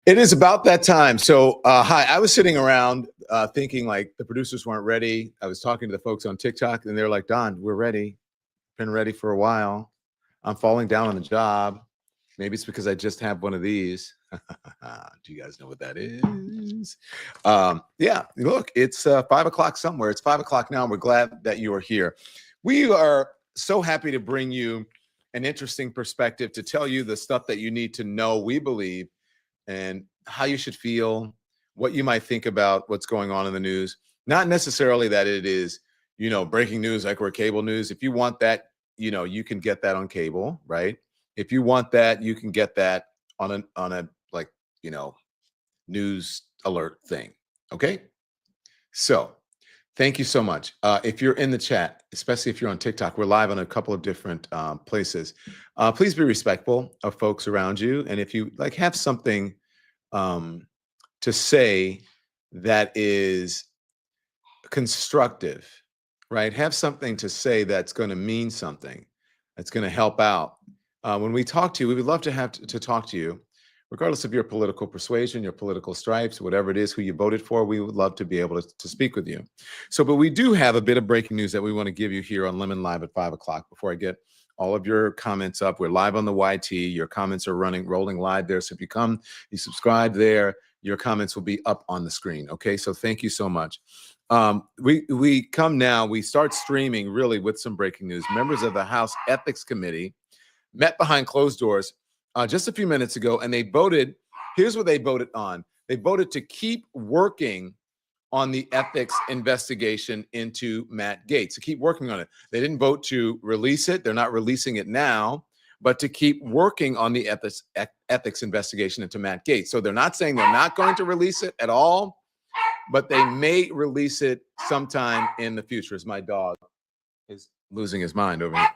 It is about that time. So, hi, I was sitting around thinking like the producers weren't ready. I was talking to the folks on TikTok and they're like, Don, we're ready. Been ready for a while. I'm falling down on the job. Maybe it's because I just have one of these. Do you guys know what that is? Yeah, look, it's 5 o'clock somewhere. It's 5 o'clock now. And we're glad that you are here. We are so happy to bring you an interesting perspective to tell you the stuff that you need to know, we believe, and how you should feel, what you might think about what's going on in the news. Not necessarily that it is, breaking news like we're cable news. If you want that, you can get that on cable, right? If you want that, you can get that on a like, news alert thing. Okay. So thank you so much. If you're in the chat, especially if you're on TikTok, we're live on a couple of different places. Please be respectful of folks around you. And if you have something to say that is constructive, right? Have something to say that's going to mean something, that's going to help out. When we talk to you, we would love to have to talk to you, regardless of your political persuasion, your political stripes, whatever it is, who you voted for. We would love to be able to speak with you. So, but we do have a bit of breaking news that we want to give you here on Lemon Live at 5 o'clock. Before I get all of your comments up, we're live on the YT. Your comments are rolling live there. So if you subscribe there, your comments will be up on the screen. Okay, so thank you so much. We come now, we start streaming really with some breaking news. Members of the House Ethics Committee met behind closed doors just a few minutes ago, and they voted. Here's what they voted on. They voted to keep working on the ethics investigation into Matt Gaetz, to keep working on it. They didn't vote to release it. They're not releasing it now, but to keep working on the ethics investigation into Matt Gaetz. So they're not saying they're not going to release it at all, but they may release it sometime in the future, as my dog is losing his mind over here.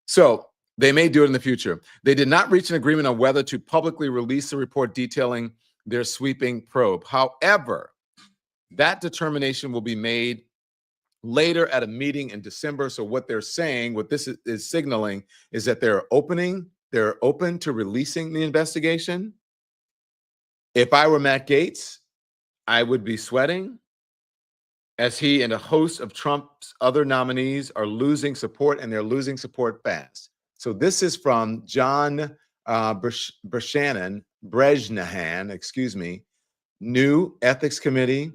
So they may do it in the future. They did not reach an agreement on whether to publicly release the report detailing their sweeping probe. However, that determination will be made later at a meeting in December. So what they're saying, what this is signaling, is that they're open to releasing the investigation. If I were Matt Gaetz, I would be sweating, as he and a host of Trump's other nominees are losing support, and they're losing support fast. So this is from John Brejnahan, new ethics committee,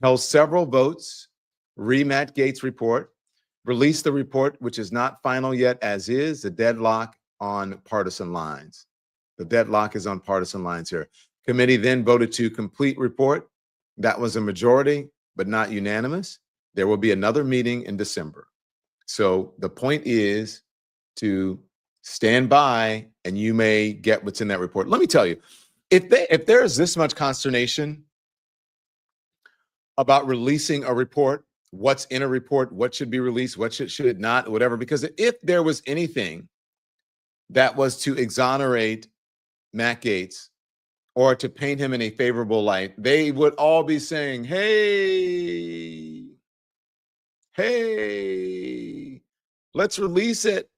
held several votes, Matt Gaetz report, released the report, which is not final yet, as is the deadlock on partisan lines. The deadlock is on partisan lines here. Committee then voted to complete report. That was a majority, but not unanimous. There will be another meeting in December. So the point is to stand by, and you may get what's in that report. Let me tell you, if there is this much consternation about releasing a report, what's in a report, what should be released, what should not, whatever, because if there was anything that was to exonerate Matt Gaetz or to paint him in a favorable light, they would all be saying, hey, let's release it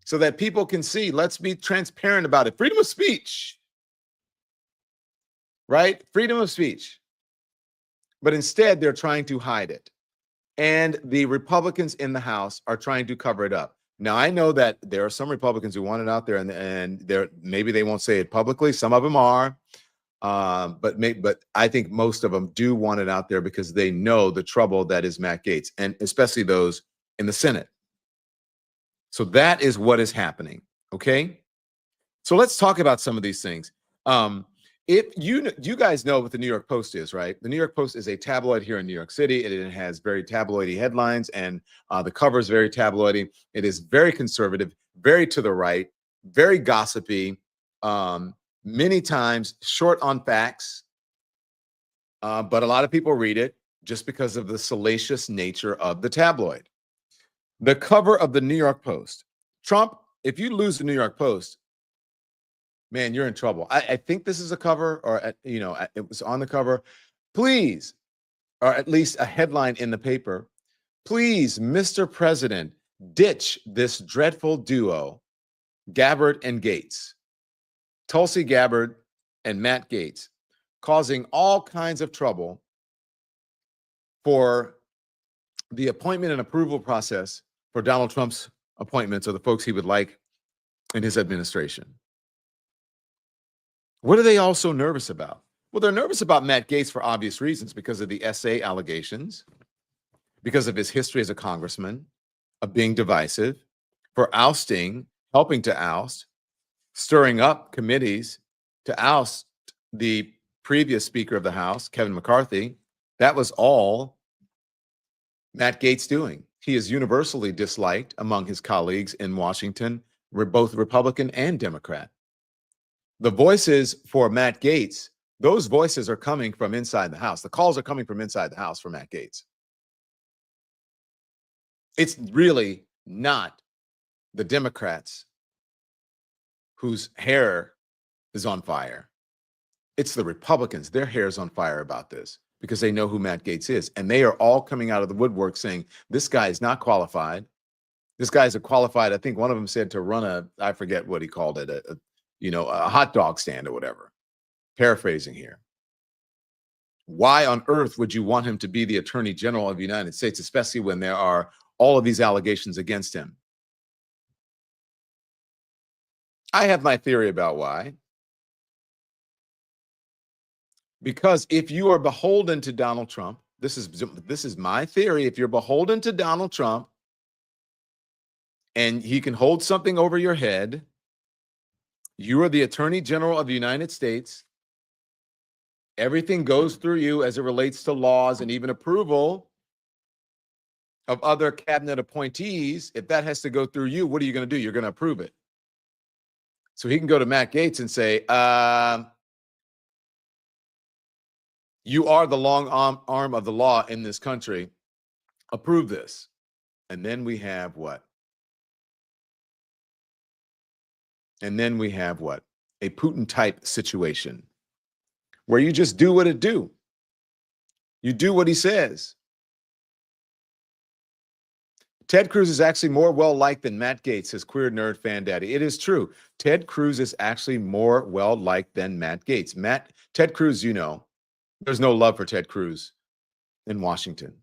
so that people can see. Let's be transparent about it. Freedom of speech, right? Freedom of speech. But instead, they're trying to hide it. And the Republicans in the House are trying to cover it up. Now, I know that there are some Republicans who want it out there, and maybe they won't say it publicly. Some of them are. But I think most of them do want it out there because they know the trouble that is Matt Gaetz, and especially those in the Senate. So that is what is happening. Okay. So let's talk about some of these things. If you guys know what the New York Post is, right? The New York Post is a tabloid here in New York City. It has very tabloidy headlines, and the cover is very tabloidy. It is very conservative, very to the right, very gossipy, many times short on facts. But a lot of people read it just because of the salacious nature of the tabloid. The cover of the New York Post. Trump, if you lose the New York Post, man, you're in trouble. I think this is a cover, or it was on the cover. Please, or at least a headline in the paper. Please, Mr. President, ditch this dreadful duo, Gabbard and Gaetz. Tulsi Gabbard and Matt Gaetz, causing all kinds of trouble for the appointment and approval process for Donald Trump's appointments or the folks he would like in his administration. What are they all so nervous about? Well, they're nervous about Matt Gaetz for obvious reasons, because of the SA allegations, because of his history as a congressman, of being divisive, for ousting, helping to oust, stirring up committees to oust the previous Speaker of the House, Kevin McCarthy. That was all Matt Gaetz doing. He is universally disliked among his colleagues in Washington, both Republican and Democrat. The voices for Matt Gaetz, those voices are coming from inside the House. The calls are coming from inside the House for Matt Gaetz. It's really not the Democrats whose hair is on fire. It's the Republicans. Their hair is on fire about this because they know who Matt Gaetz is. And they are all coming out of the woodwork saying, this guy is not qualified. This guy's a qualified, I think one of them said, to run I forget what he called it, a hot dog stand or whatever. Paraphrasing here. Why on earth would you want him to be the Attorney General of the United States, especially when there are all of these allegations against him? I have my theory about why. Because if you are beholden to Donald Trump, this is my theory. If you're beholden to Donald Trump and he can hold something over your head, you are the Attorney General of the United States. Everything goes through you as it relates to laws and even approval of other cabinet appointees. If that has to go through you, what are you going to do? You're going to approve it. So he can go to Matt Gaetz and say, you are the long arm of the law in this country. Approve this. And then we have what? And then we have what? A Putin-type situation where you just do what it do. You do what he says. Ted Cruz is actually more well-liked than Matt Gaetz, says Queer Nerd Fan Daddy. It is true. Ted Cruz is actually more well-liked than Matt Gaetz. Ted Cruz, there's no love for Ted Cruz in Washington.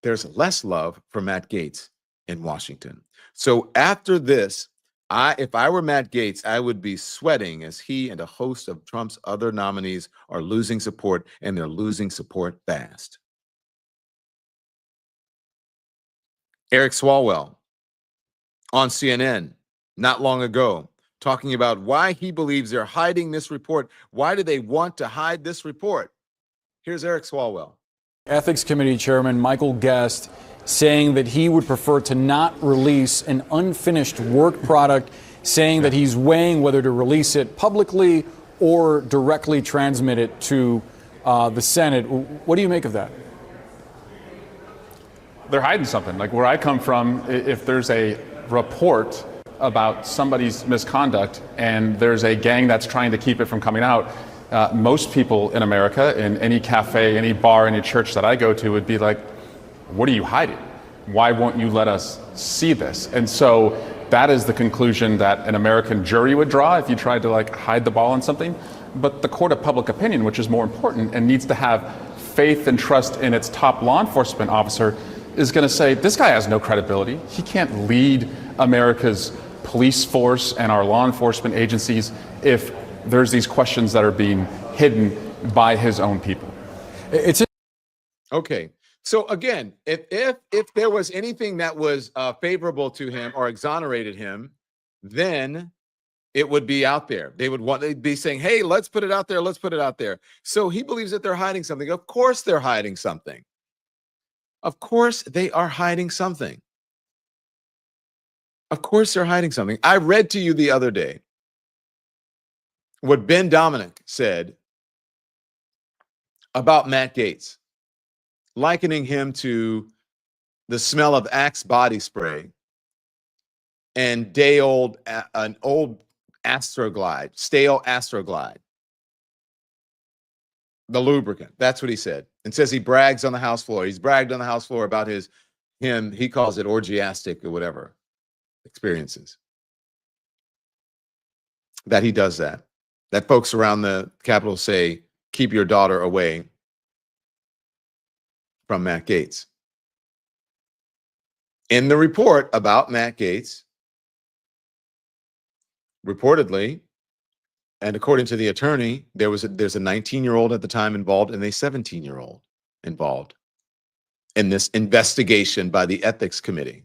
There's less love for Matt Gaetz in Washington. So after this, if I were Matt Gaetz, I would be sweating as he and a host of Trump's other nominees are losing support, and they're losing support fast. Eric Swalwell on CNN not long ago talking about why he believes they're hiding this report. Why do they want to hide this report? Here's Eric Swalwell. Ethics Committee Chairman Michael Gaetz saying that he would prefer to not release an unfinished work product, saying that he's weighing whether to release it publicly or directly transmit it to the Senate. What do you make of that? They're hiding something. Like where I come from, if there's a report about somebody's misconduct and there's a gang that's trying to keep it from coming out, most people in America, in any cafe, any bar, any church that I go to would be like, what are you hiding? Why won't you let us see this? And so that is the conclusion that an American jury would draw if you tried to hide the ball on something. But the court of public opinion, which is more important and needs to have faith and trust in its top law enforcement officer, is going to say, this guy has no credibility. He can't lead America's police force and our law enforcement agencies if there's these questions that are being hidden by his own people. Okay. So again, if there was anything that was favorable to him or exonerated him, then it would be out there. They'd be saying, hey, let's put it out there. Let's put it out there. So he believes that they're hiding something. Of course they're hiding something. Of course they are hiding something. Of course they're hiding something. I read to you the other day what Ben Dominic said about Matt Gaetz, likening him to the smell of Axe body spray and an old Astroglide, stale Astroglide, the lubricant. That's what he said. And says he brags on the House floor. He's bragged on the House floor about he calls it orgiastic or whatever experiences. That he does that. that folks around the Capitol say, keep your daughter away from Matt Gaetz. In the report about Matt Gaetz, reportedly, and according to the attorney, there's a 19-year-old at the time involved and a 17-year-old involved in this investigation by the ethics committee.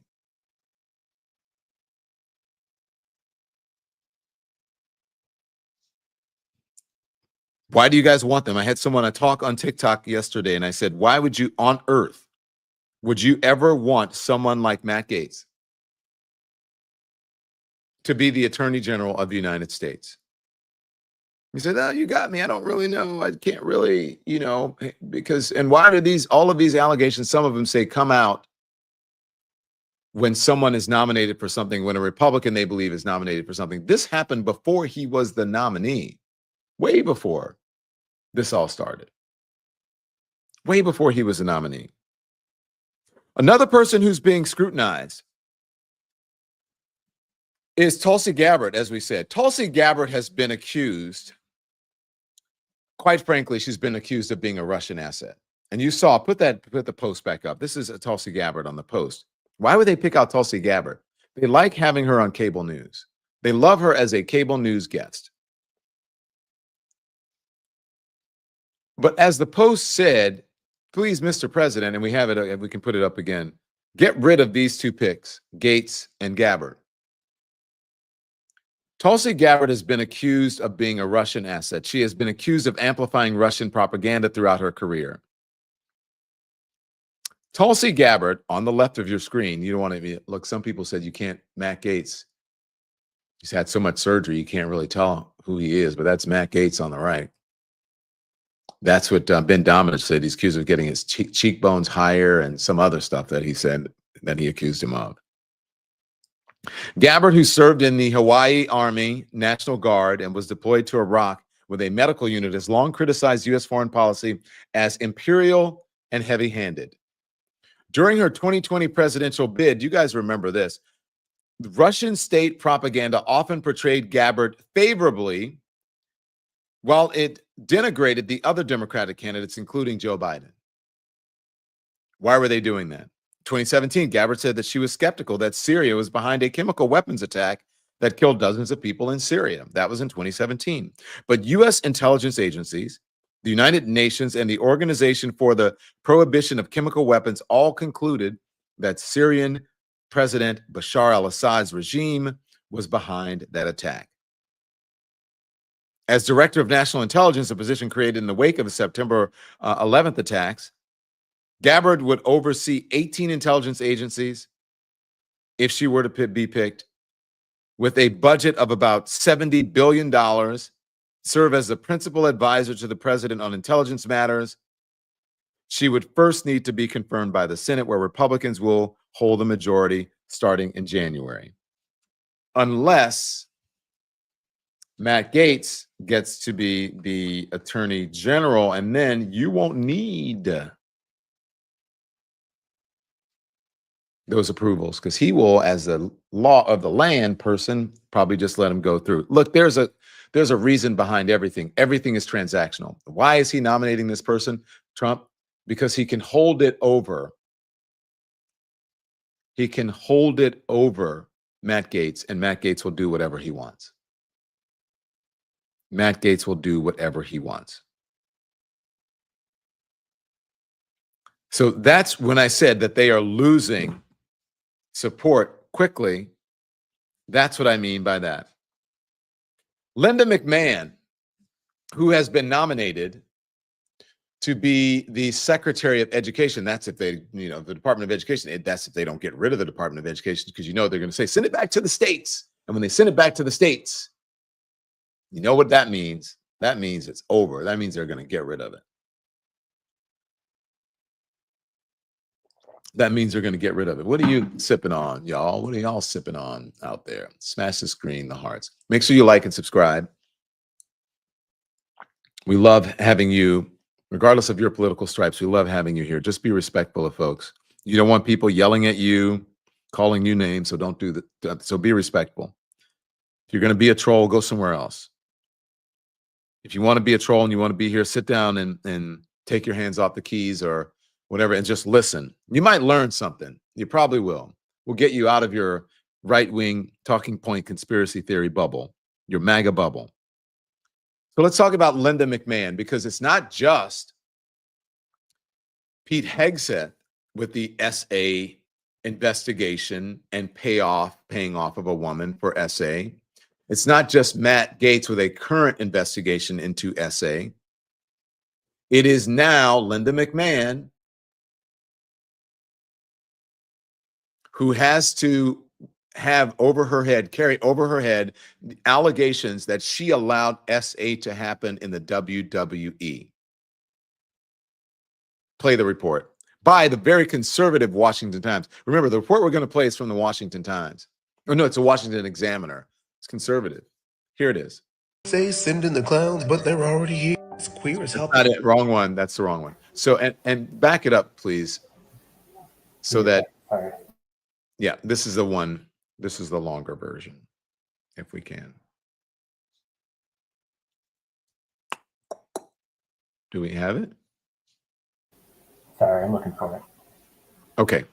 Why do you guys want them? I had someone talk on TikTok yesterday, and I said, why would you on earth would you ever want someone like Matt Gaetz to be the Attorney General of the United States? He said, oh, you got me. I don't really know. I can't really, because, and why do all of these allegations, some of them say come out when someone is nominated for something, when a Republican they believe is nominated for something. This happened before he was the nominee, way before this all started, way before he was a nominee. Another person who's being scrutinized is Tulsi Gabbard, as we said. Tulsi Gabbard has been accused, quite frankly, she's been accused of being a Russian asset. And you saw, put the post back up. This is a Tulsi Gabbard on the post. Why would they pick out Tulsi Gabbard? They like having her on cable news. They love her as a cable news guest. But as the post said, please, Mr. President, and we have it, we can put it up again, get rid of these two picks, Gaetz and Gabbard. Tulsi Gabbard has been accused of being a Russian asset. She has been accused of amplifying Russian propaganda throughout her career. Tulsi Gabbard, on the left of your screen, you don't want to look, some people said you can't, Matt Gaetz, he's had so much surgery, you can't really tell who he is, but that's Matt Gaetz on the right. That's what Ben Domenech said. He's accused of getting his cheekbones higher and some other stuff that he said that he accused him of. Gabbard, who served in the Hawaii Army National Guard and was deployed to Iraq with a medical unit, has long criticized U.S. foreign policy as imperial and heavy-handed. During her 2020 presidential bid, you guys remember this, Russian state propaganda often portrayed Gabbard favorably, while it denigrated the other Democratic candidates, including Joe Biden. Why were they doing that? 2017, Gabbard said that she was skeptical that Syria was behind a chemical weapons attack that killed dozens of people in Syria. That was in 2017. But U.S. intelligence agencies, the United Nations, and the Organization for the Prohibition of Chemical Weapons all concluded that Syrian President Bashar al-Assad's regime was behind that attack. As Director of National Intelligence, a position created in the wake of the September 11th attacks, Gabbard would oversee 18 intelligence agencies if she were to be picked, with a budget of about $70 billion, serve as the principal advisor to the president on intelligence matters. She would first need to be confirmed by the Senate, where Republicans will hold a majority starting in January. Unless Matt Gaetz gets to be the Attorney General, and then you won't need those approvals, because he will, as the law of the land person, probably just let him go through. Look, there's a reason behind everything. Everything is transactional. Why is he nominating this person, Trump? Because he can hold it over. He can hold it over Matt Gaetz, and Matt Gaetz will do whatever he wants. Matt Gaetz will do whatever he wants. So that's when I said that they are losing support quickly. That's what I mean by that. Linda McMahon, who has been nominated to be the Secretary of Education. That's if they, the Department of Education, that's if they don't get rid of the Department of Education, because they're going to say, send it back to the states. And when they send it back to the states, you know what that means? That means it's over. That means they're going to get rid of it. That means they're going to get rid of it. What are you sipping on, y'all? What are y'all sipping on out there? Smash the screen, the hearts. Make sure you like and subscribe. We love having you, regardless of your political stripes. We love having you here. Just be respectful of folks. You don't want people yelling at you, calling you names, so don't do that. So be respectful. If you're going to be a troll, go somewhere else. If you want to be a troll and you want to be here, sit down and take your hands off the keys or whatever and just listen. You might learn something. You probably will. We'll get you out of your right-wing talking point conspiracy theory bubble, your MAGA bubble. So let's talk about Linda McMahon, because it's not just Pete Hegseth with the SA investigation and paying off of a woman for SA. It's not just Matt Gaetz with a current investigation into SA. It is now Linda McMahon who has to have over her head, carry over her head, allegations that she allowed SA to happen in the WWE. Play the report by the very conservative Washington Times. Remember, the report we're going to play is from the Washington Times. Oh, no, it's a Washington Examiner. It's conservative. Here it is. Say send in the clowns, but they're already here. It's queer as hell. Not it. Wrong one. That's the wrong one. So, and back it up, please. So that, yeah, this is the one. This is the longer version, if we can. Do we have it? Sorry, I'm looking for it. Okay.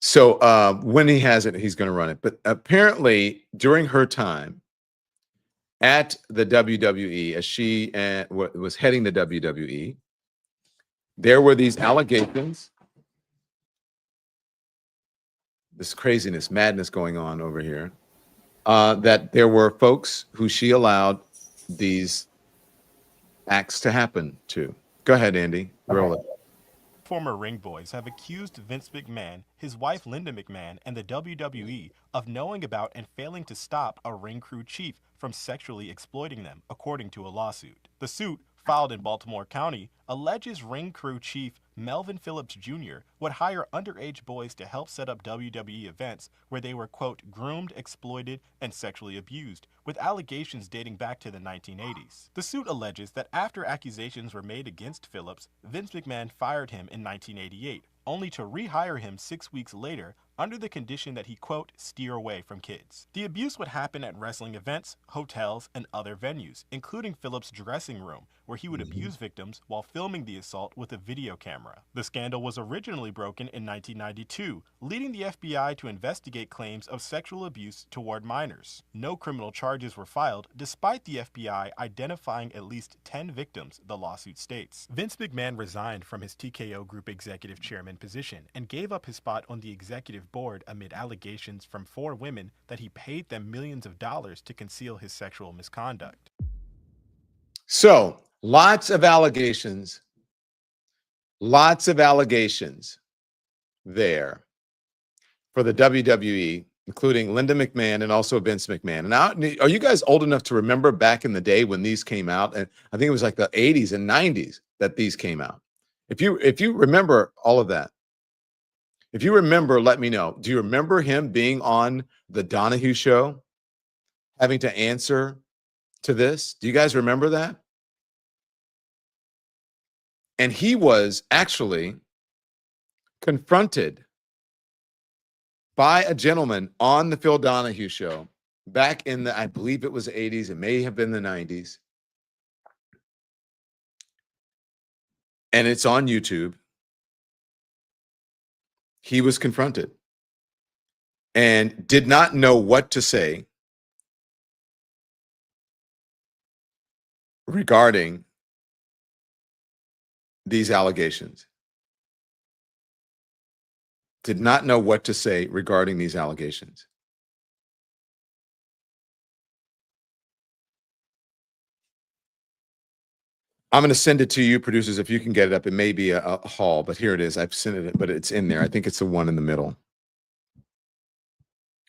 So when he has it, he's going to run it. But apparently, during her time at the WWE, as she was heading the WWE, there were these allegations, this craziness, madness going on over here, that there were folks who she allowed these acts to happen to. Go ahead, Andy. Roll it. Former ring boys have accused Vince McMahon, his wife Linda McMahon, and the WWE of knowing about and failing to stop a ring crew chief from sexually exploiting them, according to a lawsuit. The suit, filed in Baltimore County, alleges ring crew chief Melvin Phillips Jr. would hire underage boys to help set up WWE events where they were, quote, groomed, exploited, and sexually abused, with allegations dating back to the 1980s. The suit alleges that after accusations were made against Phillips, Vince McMahon fired him in 1988, only to rehire him 6 weeks later under the condition that he, quote, steer away from kids. The abuse would happen at wrestling events, hotels, and other venues, including Phillips' dressing room, where he would abuse victims while filming the assault with a video camera. The scandal was originally broken in 1992, leading the FBI to investigate claims of sexual abuse toward minors. No criminal charges were filed, despite the FBI identifying at least 10 victims, the lawsuit states. Vince McMahon resigned from his TKO Group executive chairman position and gave up his spot on the executive board amid allegations from 4 women that he paid them millions of dollars to conceal his sexual misconduct. So, lots of allegations there for the WWE, including Linda McMahon and also Vince McMahon. Now, are you guys old enough to remember back in the day when these came out? And I think it was like the 80s and 90s that these came out. If you remember all of that, if you remember, let me know. Do you remember him being on the Donahue show, having to answer to this? Do you guys remember that? And he was actually confronted by a gentleman on the Phil Donahue show back in the, I believe it was the 80s. It may have been the 90s. And it's on YouTube. He was confronted and did not know what to say regarding these allegations. Did not know what to say regarding these allegations. I'm going to send it to you, producers, if you can get it up. It may be a haul, but here it is. I've sent it, but it's in there. I think it's the one in the middle.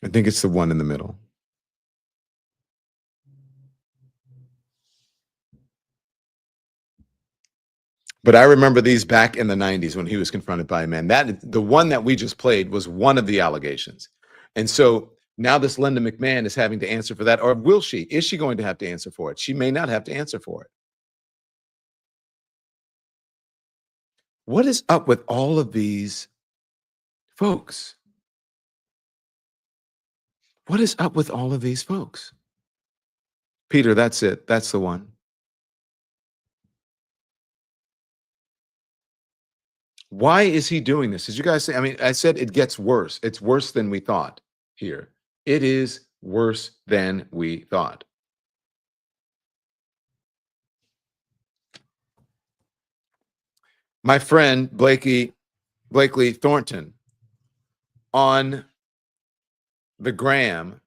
I think it's the one in the middle. But I remember these back in the 90s when he was confronted by a man. That the one that we just played was one of the allegations. And so now this Linda McMahon is having to answer for that. Or will she? Is she going to have to answer for it? She may not have to answer for it. What is up with all of these folks? What is up with all of these folks? Peter, that's it. That's the one. Why is he doing this? Did you guys say? I mean, I said it gets worse. It's worse than we thought here. It is worse than we thought. My friend Blakely Thornton on the gram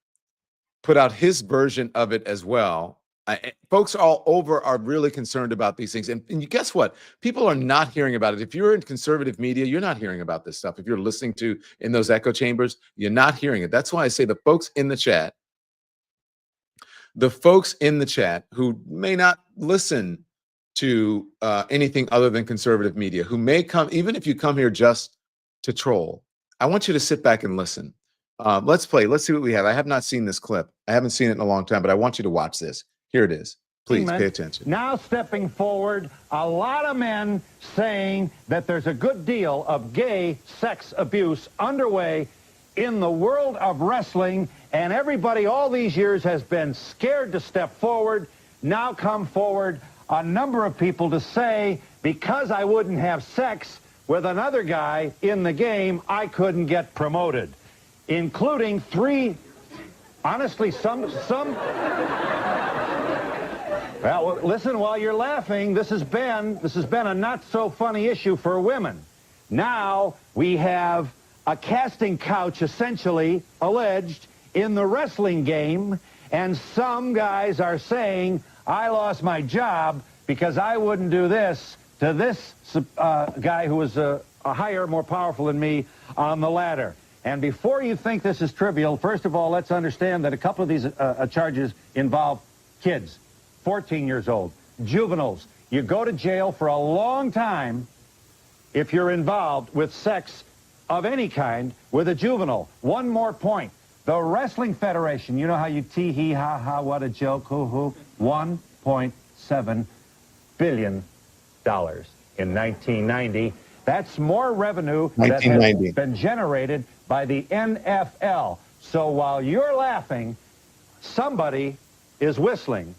put out his version of it as well. Folks all over are really concerned about these things. And guess what? People are not hearing about it. If you're in conservative media, you're not hearing about this stuff. If you're listening to in those echo chambers, you're not hearing it. That's why I say the folks in the chat who may not listen to anything other than conservative media, who may come, even if you come here just to troll, I want you to sit back and listen. Let's play. Let's see what we have. I have not seen this clip. I haven't seen it in a long time, but I want you to watch this. Here it is. Please pay attention. Now stepping forward, a lot of men saying that there's a good deal of gay sex abuse underway in the world of wrestling, and everybody all these years has been scared to step forward. Now come forward a number of people to say, because I wouldn't have sex with another guy in the game, I couldn't get promoted, including three, honestly, some. Well, listen, while you're laughing, this has been a not so funny issue for women. Now we have a casting couch essentially alleged in the wrestling game, and some guys are saying, I lost my job because I wouldn't do this to this guy who was a higher, more powerful than me on the ladder. And before you think this is trivial, first of all, let's understand that a couple of these charges involve kids, 14 years old, juveniles. You go to jail for a long time if you're involved with sex of any kind with a juvenile. One more point. The Wrestling Federation, you know how you tee-hee, ha-ha, what a joke, hoo-hoo, $1.7 billion in 1990. That's more revenue that has been generated by the NFL. So while you're laughing, somebody is whistling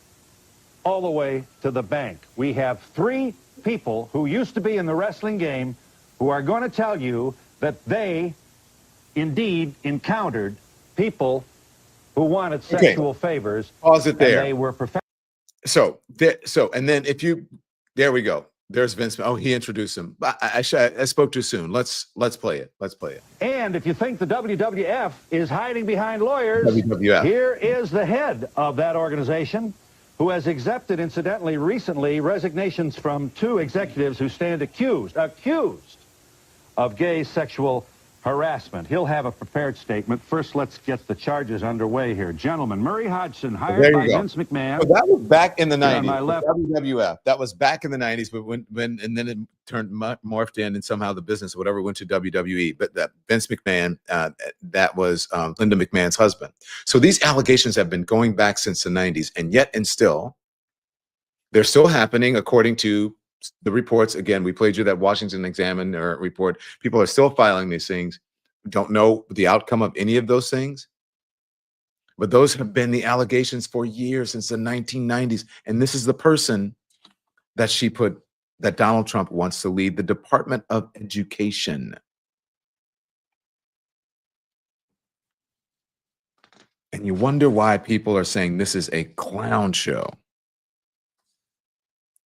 all the way to the bank. We have three people who used to be in the wrestling game who are going to tell you that they indeed encountered people who wanted sexual favors. Pause it there. And they were So, and then there we go. There's Vince. Oh, he introduced him. I spoke too soon. Let's play it. Let's play it. And if you think the WWF is hiding behind lawyers, WWF. Here is the head of that organization, who has accepted, incidentally, recently, resignations from two executives who stand accused of gay sexual harassment. He'll have a prepared statement. First, let's get the charges underway here. Gentlemen, Murray Hodgson, hired by Vince McMahon. So that was back in the 90s. On my left. WWF. That was back in the 90s, but and then it turned morphed in, and somehow the business, whatever, went to WWE. But that Vince McMahon, that was Linda McMahon's husband. So these allegations have been going back since the 90s, and yet and still, they're still happening according to the reports. Again, we played you that Washington Examiner report. People are still filing these things. Don't know the outcome of any of those things. But those have been the allegations for years, since the 1990s. And this is the person that that Donald Trump wants to lead the Department of Education. And you wonder why people are saying this is a clown show.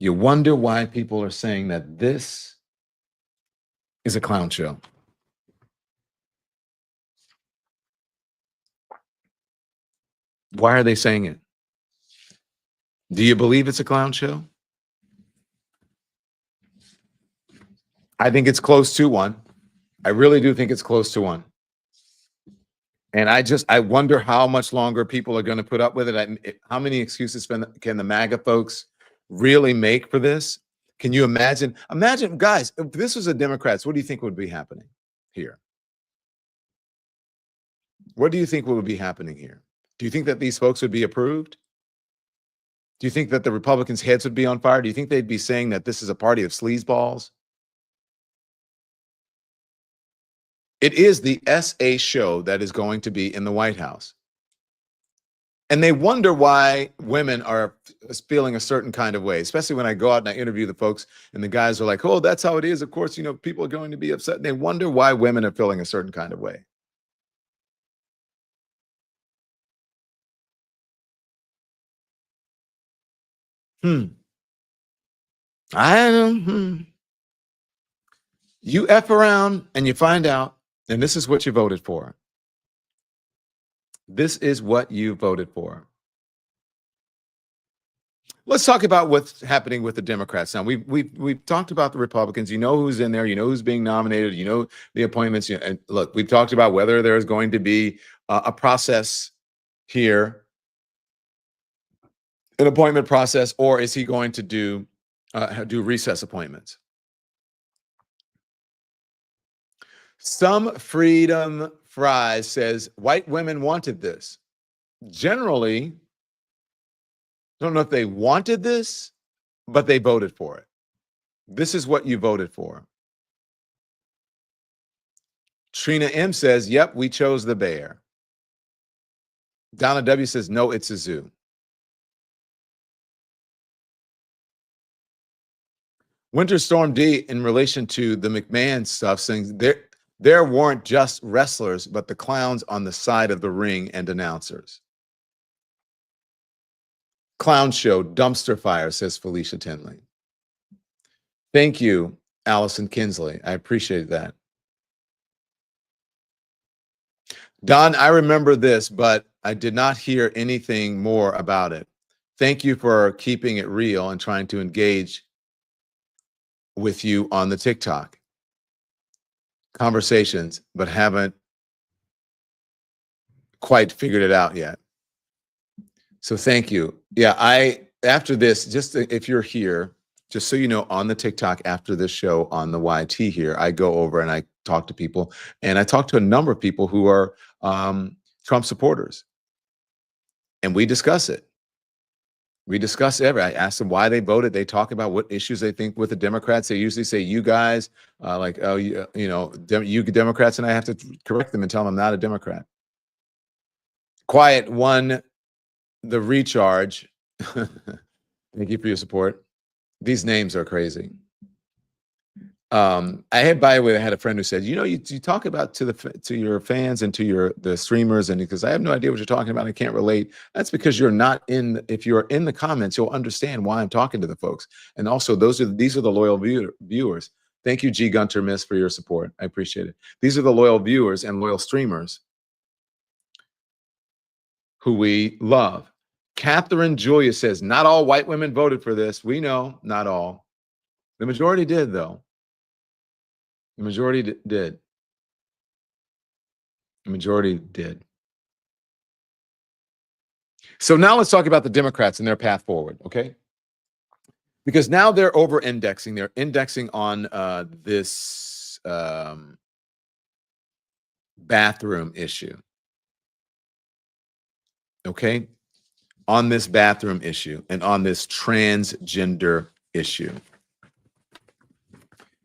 You wonder why people are saying that this is a clown show. Why are they saying it? Do you believe it's a clown show? I think it's close to one. I really do think it's close to one. And I wonder how much longer people are going to put up with it. How many excuses can the MAGA folks really make for this? Can you imagine? Imagine, guys, if this was a Democrats, what do you think would be happening here? What do you think would be happening here? Do you think that these folks would be approved? Do you think that the Republicans' heads would be on fire? Do you think they'd be saying that this is a party of sleazeballs? It is the SA show that is going to be in the White House. And they wonder why women are feeling a certain kind of way, especially when I go out and I interview the folks and the guys are like, oh, that's how it is. Of course, people are going to be upset. And they wonder why women are feeling a certain kind of way. I don't. You F around and you find out, and this is what you voted for. This is what you voted for. Let's talk about what's happening with the Democrats now. We've talked about the Republicans. You know who's in there. You know who's being nominated. You know the appointments. And look, we've talked about whether there's going to be a process here, an appointment process, or is he going to do recess appointments? Some Freedom Fries says white women wanted this. Generally, I don't know if they wanted this, but they voted for it. This is what you voted for. Trina M says, yep, we chose the bear. Donna W says, no, it's a zoo. Winter Storm D, in relation to the McMahon stuff, saying there weren't just wrestlers, but the clowns on the side of the ring and announcers. Clown show, dumpster fire, says Felicia Tinley. Thank you, Allison Kinsley. I appreciate that. Don, I remember this, but I did not hear anything more about it. Thank you for keeping it real and trying to engage with you on the TikTok conversations, but haven't quite figured it out yet. So thank you. Yeah, after this, just if you're here, just so you know, on the TikTok after this show on the YT here, I go over and I talk to people, and I talk to a number of people who are Trump supporters, and we discuss it. We discuss I ask them why they voted. They talk about what issues they think with the Democrats. They usually say, you guys, like, oh, you Democrats, and I have to correct them and tell them I'm not a Democrat. Quiet won the recharge. Thank you for your support. These names are crazy. I had a friend who said, you talk about to your fans and to the streamers, and because I have no idea what you're talking about, I can't relate. That's because you're not if you're in the comments, you'll understand why I'm talking to the folks. And also these are the loyal viewers. Thank you, G Gunter Miss, for your support. I appreciate it. These are the loyal viewers and loyal streamers who we love. Catherine Julia says, not all white women voted for this. We know, not all. The majority did, though. The majority did. The majority did. So now let's talk about the Democrats and their path forward, okay? Because now they're over-indexing. They're indexing on this bathroom issue, okay? On this bathroom issue and on this transgender issue,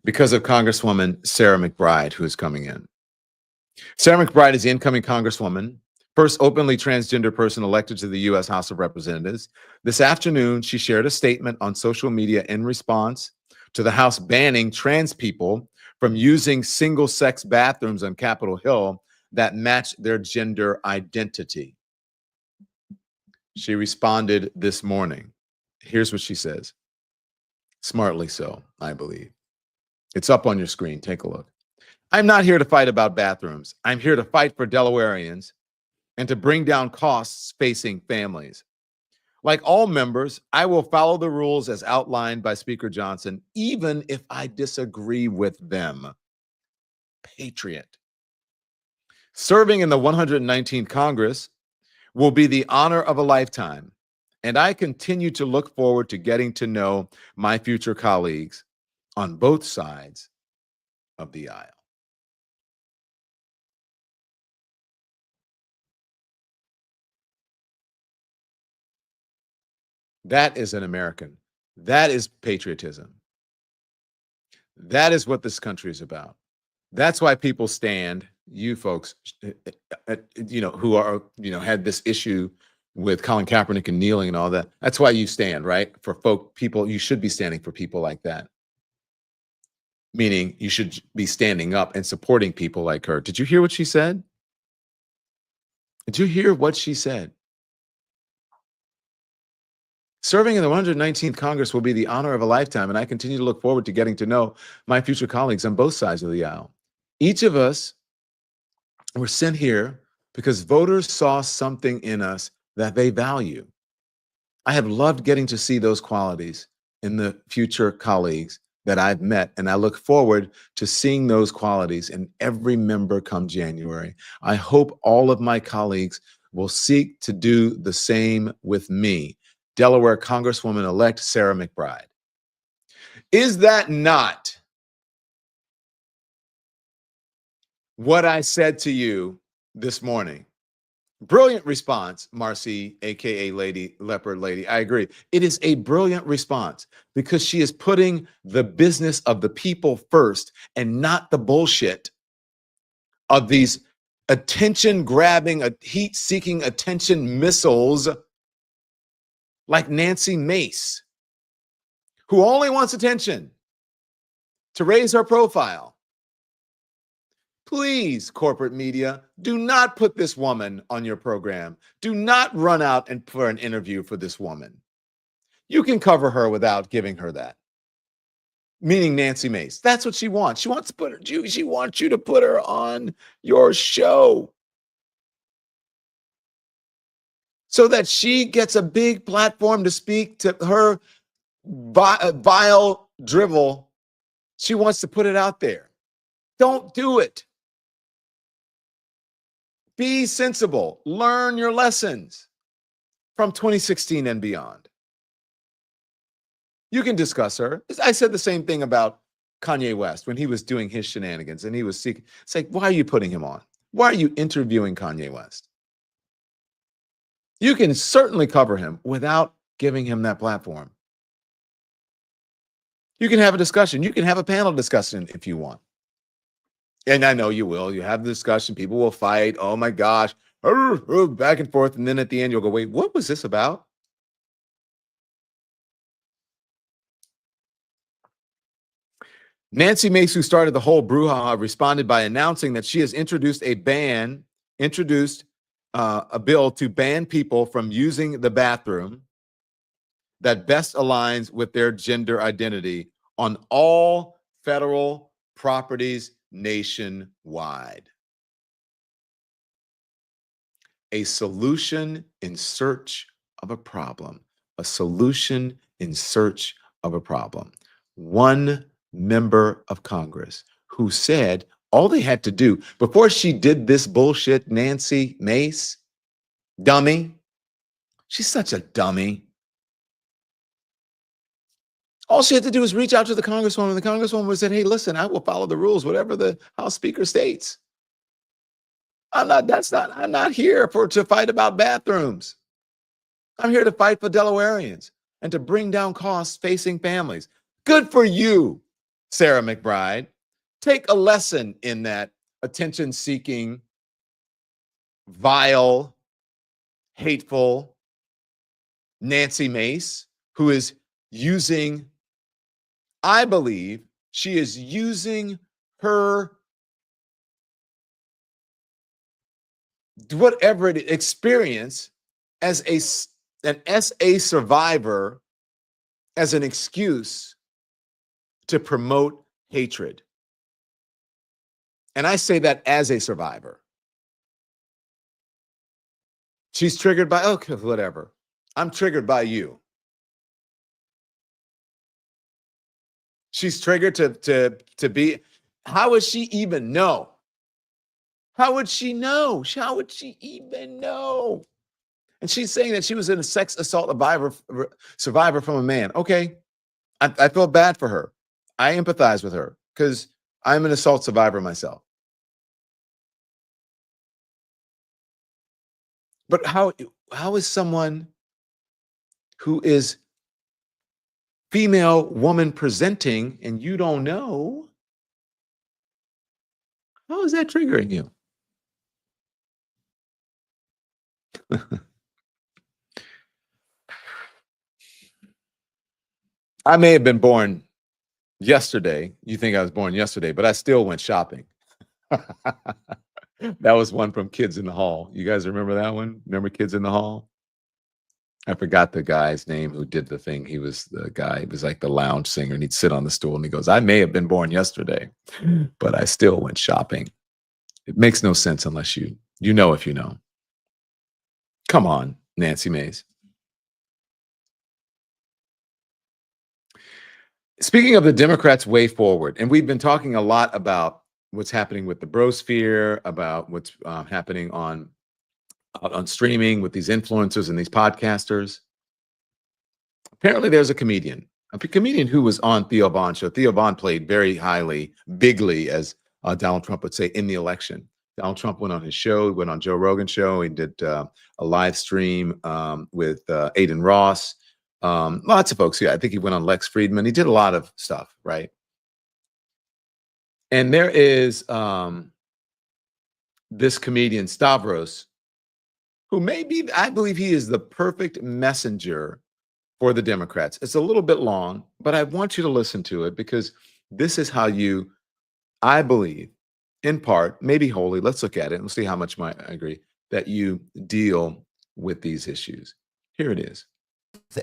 because of Congresswoman Sarah McBride, who is coming in. Sarah McBride is the incoming Congresswoman, first openly transgender person elected to the U.S. House of Representatives. This afternoon, she shared a statement on social media in response to the House banning trans people from using single-sex bathrooms on Capitol Hill that match their gender identity. She responded this morning. Here's what she says. Smartly so, I believe. It's up on your screen. Take a look. I'm not here to fight about bathrooms. I'm here to fight for Delawareans and to bring down costs facing families. Like all members, I will follow the rules as outlined by Speaker Johnson, even if I disagree with them. Patriot. Serving in the 119th Congress will be the honor of a lifetime, and I continue to look forward to getting to know my future colleagues on both sides of the aisle. That is an American. That is patriotism. That is what this country is about. That's why people stand, you folks, who are, had this issue with Colin Kaepernick and kneeling and all that. That's why you stand, right? For people, you should be standing for people like that. Meaning you should be standing up and supporting people like her. Did you hear what she said? Did you hear what she said? Serving in the 119th Congress will be the honor of a lifetime, and I continue to look forward to getting to know my future colleagues on both sides of the aisle. Each of us were sent here because voters saw something in us that they value. I have loved getting to see those qualities in the future colleagues that I've met, and I look forward to seeing those qualities in every member come January. I hope all of my colleagues will seek to do the same with me. Delaware Congresswoman-elect Sarah McBride. Is that not what I said to you this morning? Brilliant response, Marcy, aka Lady Leopard Lady. I agree. It is a brilliant response because she is putting the business of the people first and not the bullshit of these attention-grabbing, heat-seeking attention missiles like Nancy Mace, who only wants attention to raise her profile. Please, corporate media, do not put this woman on your program. Do not run out and for an interview for this woman. You can cover her without giving her that. Meaning Nancy Mace. That's what she wants. She wants to put her, she wants you to put her on your show so that she gets a big platform to speak to her vile drivel. She wants to put it out there. Don't do it. Be sensible. Learn your lessons from 2016 and beyond. You can discuss her. I said the same thing about Kanye West when he was doing his shenanigans and he was seeking. It's like, why are you putting him on? Why are you interviewing Kanye West? You can certainly cover him without giving him that platform. You can have a discussion. You can have a panel discussion if you want. And I know you will. You have the discussion. People will fight. Oh my gosh. Back and forth. And then at the end, you'll go, wait, what was this about? Nancy Mace, who started the whole brouhaha, responded by announcing that she has introduced a bill to ban people from using the bathroom that best aligns with their gender identity on all federal properties nationwide. A solution in search of a problem. A solution in search of a problem. One member of Congress who said all they had to do before she did this bullshit, Nancy Mace, dummy. She's such a dummy. All she had to do was reach out to the Congresswoman. The Congresswoman said, hey, listen, I will follow the rules, whatever the House Speaker states. I'm not here to fight about bathrooms. I'm here to fight for Delawareans and to bring down costs facing families. Good for you, Sarah McBride. Take a lesson in that attention-seeking, vile, hateful Nancy Mace, who is using, I believe, she is using her whatever it experience as an SA survivor as an excuse to promote hatred. And I say that as a survivor. She's triggered by, okay, whatever. I'm triggered by you. She's triggered to be, how would she even know? How would she know? How would she even know? And she's saying that she was in a sex assault survivor from a man. Okay, I feel bad for her. I empathize with her because I'm an assault survivor myself. But how is someone who is female woman presenting and you don't know, how is that triggering you? I may have been born yesterday. You think I was born yesterday, but I still went shopping. That was one from Kids in the Hall. You guys remember that one? Remember Kids in the Hall? I forgot the guy's name who did the thing. He was the guy, he was like the lounge singer, and he'd sit on the stool and he goes, I may have been born yesterday, but I still went shopping. It makes no sense unless you know if you know. Come on, Nancy Mays. Speaking of the Democrats' way forward, and we've been talking a lot about what's happening with the brosphere, about what's happening on streaming with these influencers and these podcasters. Apparently, there's a comedian who was on Theo Von's show. Theo Von played very highly, bigly, as Donald Trump would say, in the election. Donald Trump went on his show, went on Joe Rogan's show. He did a live stream with Aiden Ross. Lots of folks. Yeah, I think he went on Lex Friedman. He did a lot of stuff, right? And there is this comedian, Stavros, who I believe he is the perfect messenger for the Democrats. It's a little bit long, but I want you to listen to it because this is how you, I believe, in part, maybe wholly, let's look at it and we'll see how much I agree, that you deal with these issues. Here it is.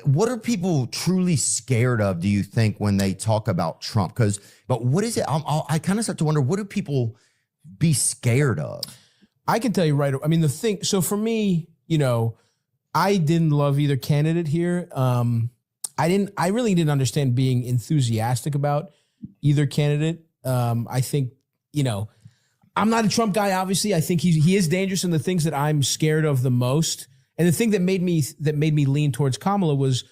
What are people truly scared of, do you think, when they talk about Trump? But what is it? I kind of start to wonder, what do people be scared of? I can tell you right. I mean, so for me, I didn't love either candidate here. I really didn't understand being enthusiastic about either candidate. I think, I'm not a Trump guy, obviously. I think he is dangerous in the things that I'm scared of the most. And the thing that made me lean towards Kamala was,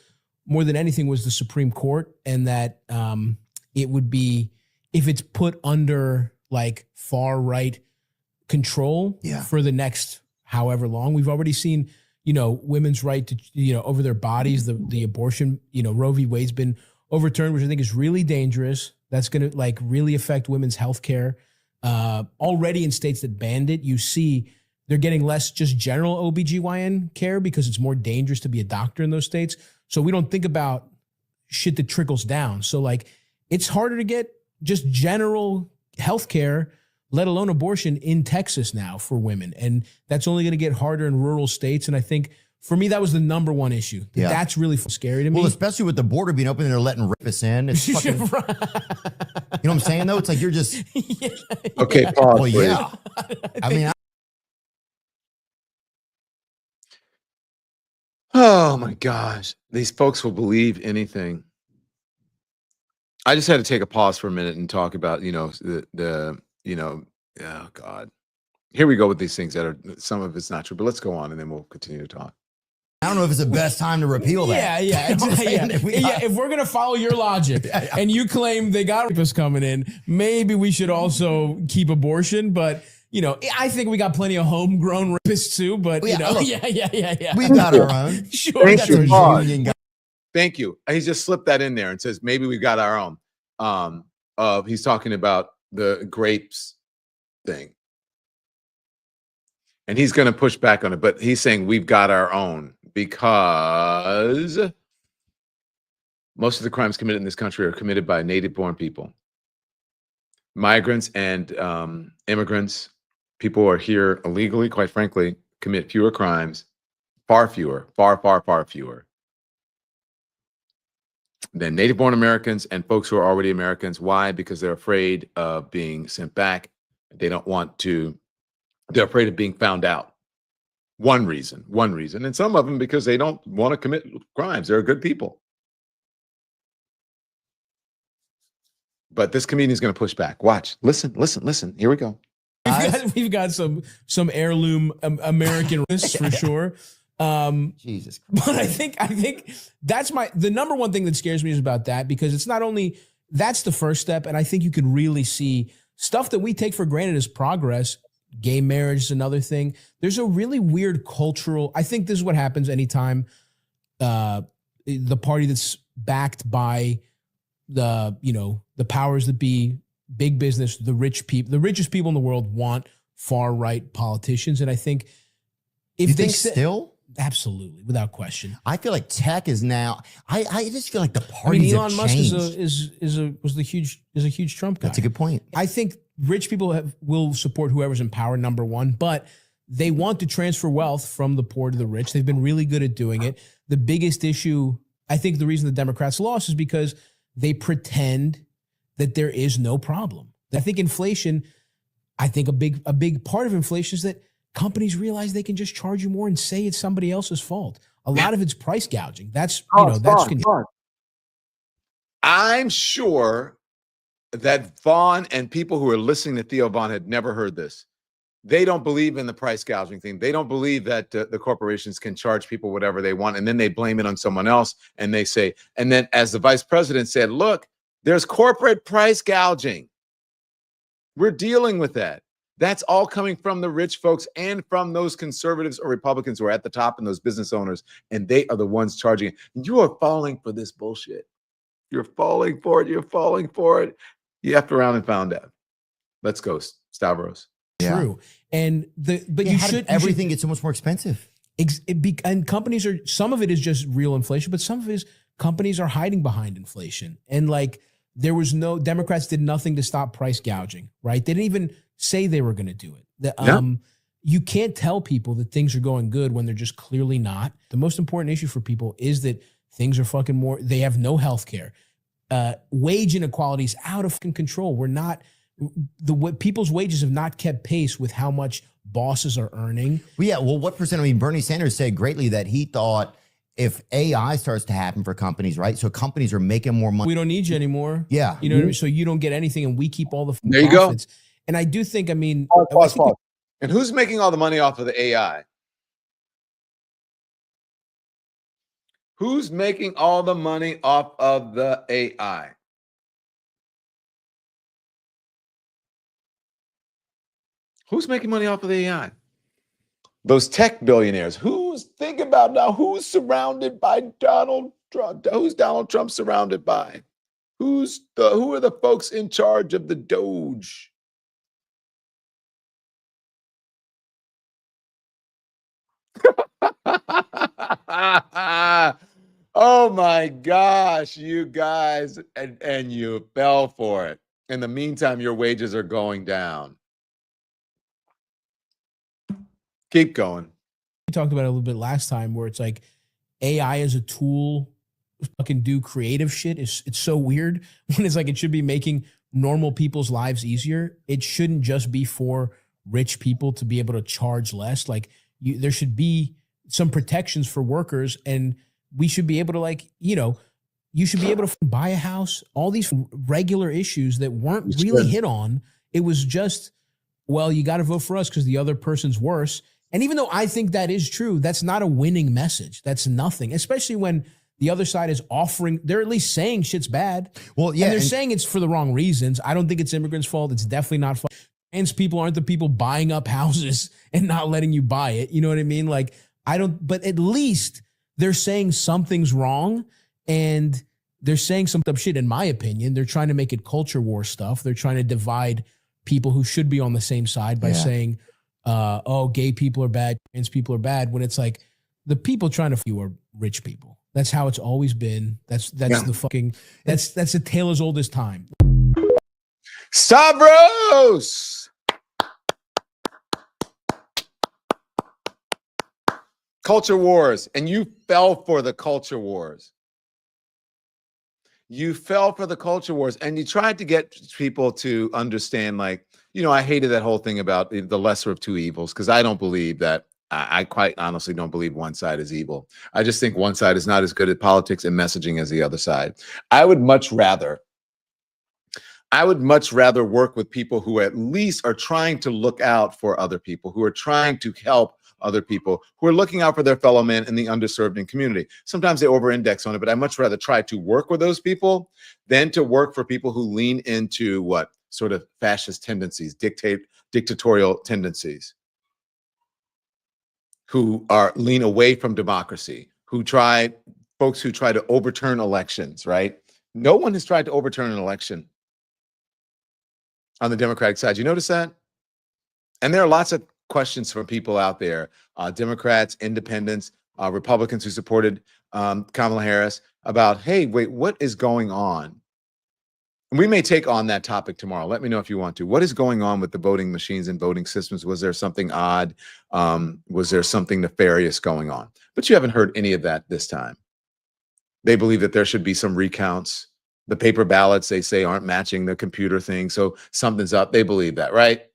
more than anything, was the Supreme Court, and that it would be, if it's put under like far right control for the next however long. We've already seen, women's right to, over their bodies, the abortion, Roe v. Wade's been overturned, which I think is really dangerous. That's going to like really affect women's health care. Already in states that banned it, you see they're getting less just general OBGYN care because it's more dangerous to be a doctor in those states. So we don't think about shit that trickles down. So like, it's harder to get just general health care, let alone abortion, in Texas now for women. And that's only going to get harder in rural states. And I think for me, that was the number one issue. Yeah. That's really scary to me. Well, especially with the border being open and they're letting rapists in. It's fucking, you know what I'm saying, though? It's like you're just... Okay, pause, well, yeah. I mean... Oh my gosh, these folks will believe anything. I just had to take a pause for a minute and talk about, oh God. Here we go with these things that are, some of it's not true, but let's go on and then we'll continue to talk. I don't know if it's the best time to repeal that. Yeah. If we're going to follow your logic and you claim they got rapists coming in, maybe we should also keep abortion, but... I think we got plenty of homegrown rapists too, but look, yeah. We got our own. Sure. Thank you. He just slipped that in there and says, maybe we got our own. He's talking about the grapes thing. And he's going to push back on it, but he's saying we've got our own because most of the crimes committed in this country are committed by native-born people. Migrants and immigrants, people who are here illegally, quite frankly, commit fewer crimes, far fewer than native-born Americans and folks who are already Americans. Why? Because they're afraid of being sent back. They don't want to, they're afraid of being found out. One reason. And some of them because they don't want to commit crimes. They're good people. But this comedian is going to push back. Watch. Listen. Here we go. We've got some heirloom American risks for sure. Jesus Christ. But I think that's the number one thing that scares me is about that, because it's not only that's the first step, and I think you can really see stuff that we take for granted as progress. Gay marriage is another thing. There's a really weird cultural. I think this is what happens anytime the party that's backed by the powers that be, big business, the rich people, the richest people in the world want far right politicians. And I think if you think still, Absolutely, without question. I feel like tech is now. I just feel like the I parties mean, Elon have Musk changed. is a huge Trump guy. That's a good point. I think rich people will support whoever's in power, number one, but they want to transfer wealth from the poor to the rich. They've been really good at doing it. The biggest issue, I think the reason the Democrats lost is because they pretend that there is no problem. I think inflation, a big part of inflation is that companies realize they can just charge you more and say it's somebody else's fault. A lot of it's price gouging. That's, I'm sure that Vaughn and people who are listening to Theo Vaughn had never heard this. They don't believe in the price gouging thing. They don't believe that the corporations can charge people whatever they want, and then they blame it on someone else. And they say, and then as the vice president said, look, there's corporate price gouging. We're dealing with that. That's all coming from the rich folks and from those conservatives or Republicans who are at the top and those business owners, and they are the ones charging it. You are falling for this bullshit. You're falling for it. You're falling for it. You effed around and found out. Let's go, Stavros. True. And everything gets so much more expensive. And companies are, some of it is just real inflation, but some of it is companies are hiding behind inflation. And like, Democrats did nothing to stop price gouging, right? They didn't even say they were going to do it. You can't tell people that things are going good when they're just clearly not. The most important issue for people is that things are fucking more, they have no health care. Wage inequality is out of control. People's wages have not kept pace with how much bosses are earning. Well, yeah. Well, what percent? I mean, Bernie Sanders said greatly that he thought if AI starts to happen for companies, right? So companies are making more money. We don't need you anymore. Yeah. You know what I mean? So you don't get anything and we keep all the There you profits. go. And I do think, I mean, Pause. And who's making all the money off of the AI? Who's making all the money off of the AI? Who's making money off of the AI? Those tech billionaires. Think about now, who's surrounded by Donald Trump? Who's Donald Trump surrounded by? Who are the folks in charge of the Doge? Oh my gosh, you guys, and you fell for it. In the meantime, your wages are going down. Keep going. We talked about it a little bit last time where it's like AI as a tool to fucking do creative shit. It's so weird when it's like it should be making normal people's lives easier. It shouldn't just be for rich people to be able to charge less. Like there should be some protections for workers, and we should be able to you should be able to buy a house. All these regular issues that weren't really hit on. It was just, well, you got to vote for us because the other person's worse. And even though I think that is true, that's not a winning message. That's nothing, especially when the other side is offering, they're at least saying shit's bad. Well, yeah. And they're saying it's for the wrong reasons. I don't think it's immigrants' fault. It's definitely not. Trans people aren't the people buying up houses and not letting you buy it. You know what I mean? Like, but at least they're saying something's wrong and they're saying some dumb shit, in my opinion. They're trying to make it culture war stuff. They're trying to divide people who should be on the same side by saying, gay people are bad, trans people are bad, when it's like the people trying to you are rich people. That's how it's always been. That's a tale as old as time. Stavros! Culture wars, and you fell for the culture wars. You fell for the culture wars, and you tried to get people to understand, like, I hated that whole thing about the lesser of two evils, because I don't believe that. I quite honestly don't believe one side is evil. I just think one side is not as good at politics and messaging as the other side. I would much rather work with people who at least are trying to look out for other people, who are trying to help other people, who are looking out for their fellow men in the underserved in community. Sometimes they over-index on it, but I much rather try to work with those people than to work for people who lean into what sort of fascist tendencies, dictatorial tendencies, who lean away from democracy, folks who try to overturn elections, right? No one has tried to overturn an election on the Democratic side. You notice that? And there are lots of questions from people out there, Democrats, independents. Republicans who supported Kamala Harris about, hey, wait, what is going on? And we may take on that topic tomorrow. Let me know if you want to. What is going on with the voting machines and voting systems? Was there something odd? Was there something nefarious going on? But you haven't heard any of that this time. They believe that there should be some recounts. The paper ballots, they say, aren't matching the computer thing. So something's up. They believe that, right?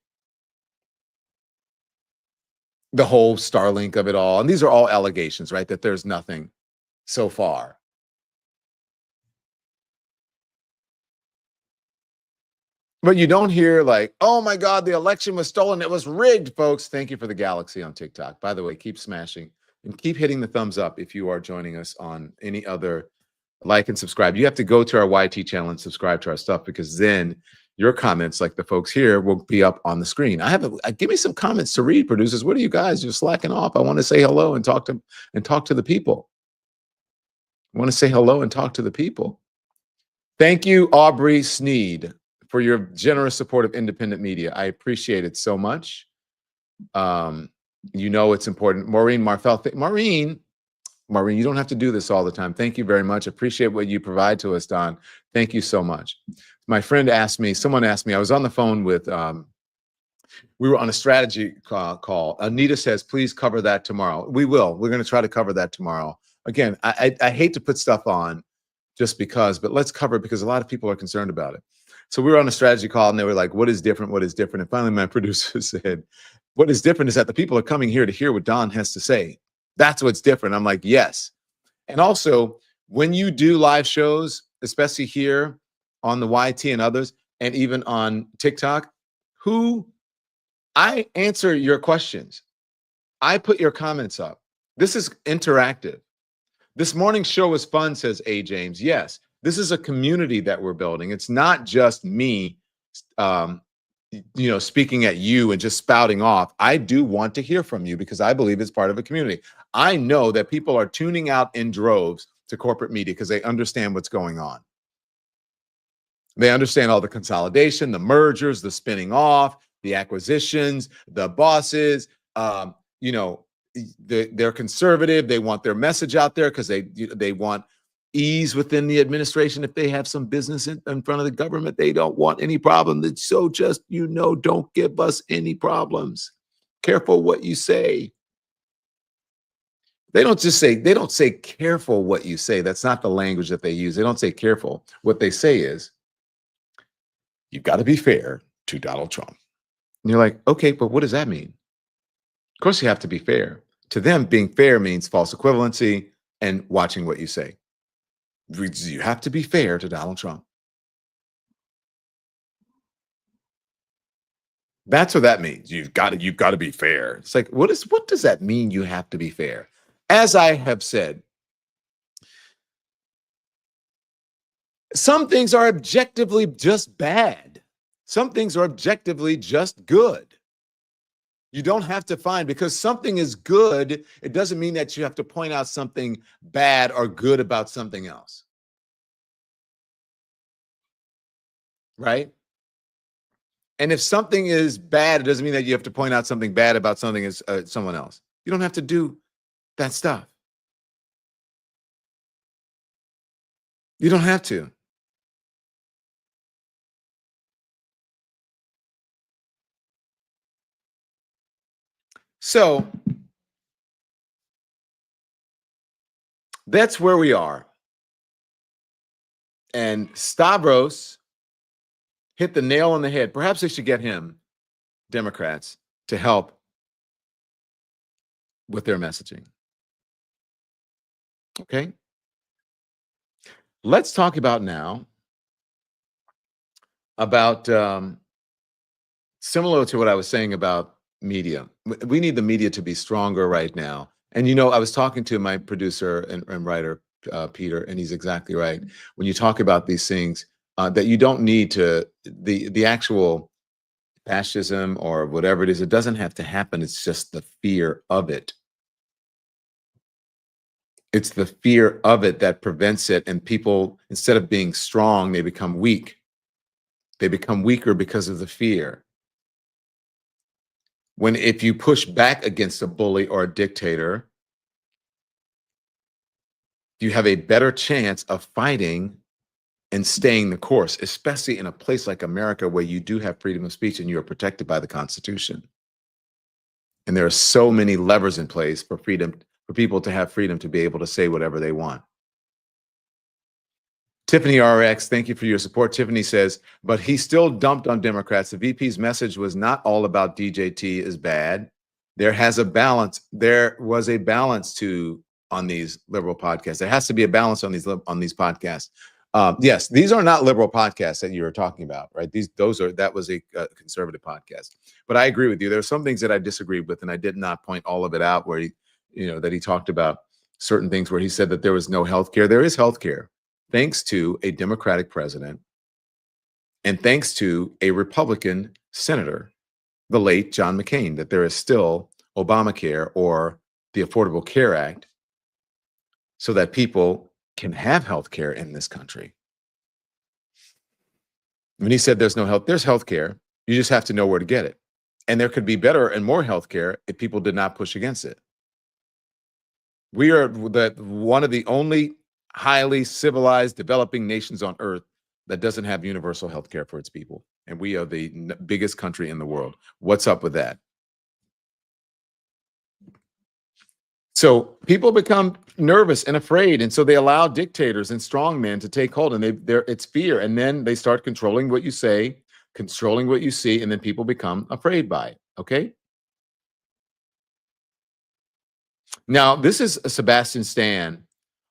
The whole Starlink of it all. And these are all allegations, right? That there's nothing so far. But you don't hear like, oh my God, the election was stolen. It was rigged, folks. Thank you for the galaxy on TikTok. By the way, keep smashing and keep hitting the thumbs up if you are joining us on any other. Like and subscribe. You have to go to our YT channel and subscribe to our stuff, because then your comments, like the folks here, will be up on the screen. Give me some comments to read, producers. What are you guys? You're slacking off. I want to say hello and talk to the people. I want to say hello and talk to the people. Thank you, Aubrey Sneed, for your generous support of independent media. I appreciate it so much. You know it's important. Maureen Marfell. Maureen, you don't have to do this all the time. Thank you very much. Appreciate what you provide to us, Don. Thank you so much. My friend someone asked me, I was on the phone with, we were on a strategy call. Anita says, please cover that tomorrow. We will. We're going to try to cover that tomorrow. Again, I hate to put stuff on just because, but let's cover it because a lot of people are concerned about it. So we were on a strategy call and they were like, what is different? What is different? And finally, my producer said, what is different is that the people are coming here to hear what Don has to say. That's what's different. I'm like, yes. And also, when you do live shows, especially here on the YT and others, and even on TikTok, I answer your questions. I put your comments up. This is interactive. This morning's show was fun, says A. James. Yes, this is a community that we're building. It's not just me, speaking at you and just spouting off. I do want to hear from you because I believe it's part of a community. I know that people are tuning out in droves to corporate media because they understand what's going on. They understand all the consolidation, the mergers, the spinning off, the acquisitions, the bosses. They're conservative. They want their message out there because they want ease within the administration. If they have some business in front of the government, they don't want any problem. So just, don't give us any problems. Careful what you say. They don't say careful what you say. That's not the language that they use. They don't say careful. What they say is, you've got to be fair to Donald Trump. And you're like, okay, but what does that mean? Of course you have to be fair. To them, being fair means false equivalency and watching what you say. You have to be fair to Donald Trump. That's what that means. You've got to be fair. It's like, what does that mean? You have to be fair. As I have said, some things are objectively just bad. Some things are objectively just good. You don't have to find, because something is good, it doesn't mean that you have to point out something bad or good about something else. Right? And if something is bad, it doesn't mean that you have to point out something bad about something as someone else. You don't have to do that stuff. You don't have to. So that's where we are. And Stavros hit the nail on the head. Perhaps they should get him, Democrats, to help with their messaging. Okay. Let's talk about now about similar to what I was saying about media. We need the media to be stronger right now. And I was talking to my producer and writer, Peter, and he's exactly right. When you talk about these things, that you don't need to, the actual fascism or whatever it is, it doesn't have to happen. It's just the fear of it. It's the fear of it that prevents it. And people, instead of being strong, they become weak. They become weaker because of the fear. If you push back against a bully or a dictator, you have a better chance of fighting and staying the course, especially in a place like America where you do have freedom of speech and you are protected by the Constitution. And there are so many levers in place for freedom, for people to have freedom to be able to say whatever they want. Tiffany RX, thank you for your support. Tiffany says, but he still dumped on Democrats. The VP's message was not all about DJT is bad. There has a balance. There was a balance on these liberal podcasts. There has to be a balance on these podcasts. Yes, these are not liberal podcasts that you were talking about, right? That was a conservative podcast. But I agree with you. There are some things that I disagreed with, and I did not point all of it out where that he talked about certain things where he said that there was no health care. There is health care, thanks to a Democratic president and thanks to a Republican senator, the late John McCain, that there is still Obamacare or the Affordable Care Act so that people can have health care in this country. When he said there's no health, there's health care. You just have to know where to get it. And there could be better and more health care if people did not push against it. We are one of the only highly civilized, developing nations on earth that doesn't have universal health care for its people. And we are the biggest country in the world. What's up with that? So people become nervous and afraid, and so they allow dictators and strongmen to take hold, and it's fear, and then they start controlling what you say, controlling what you see, and then people become afraid by it. Okay. Now this is Sebastian Stan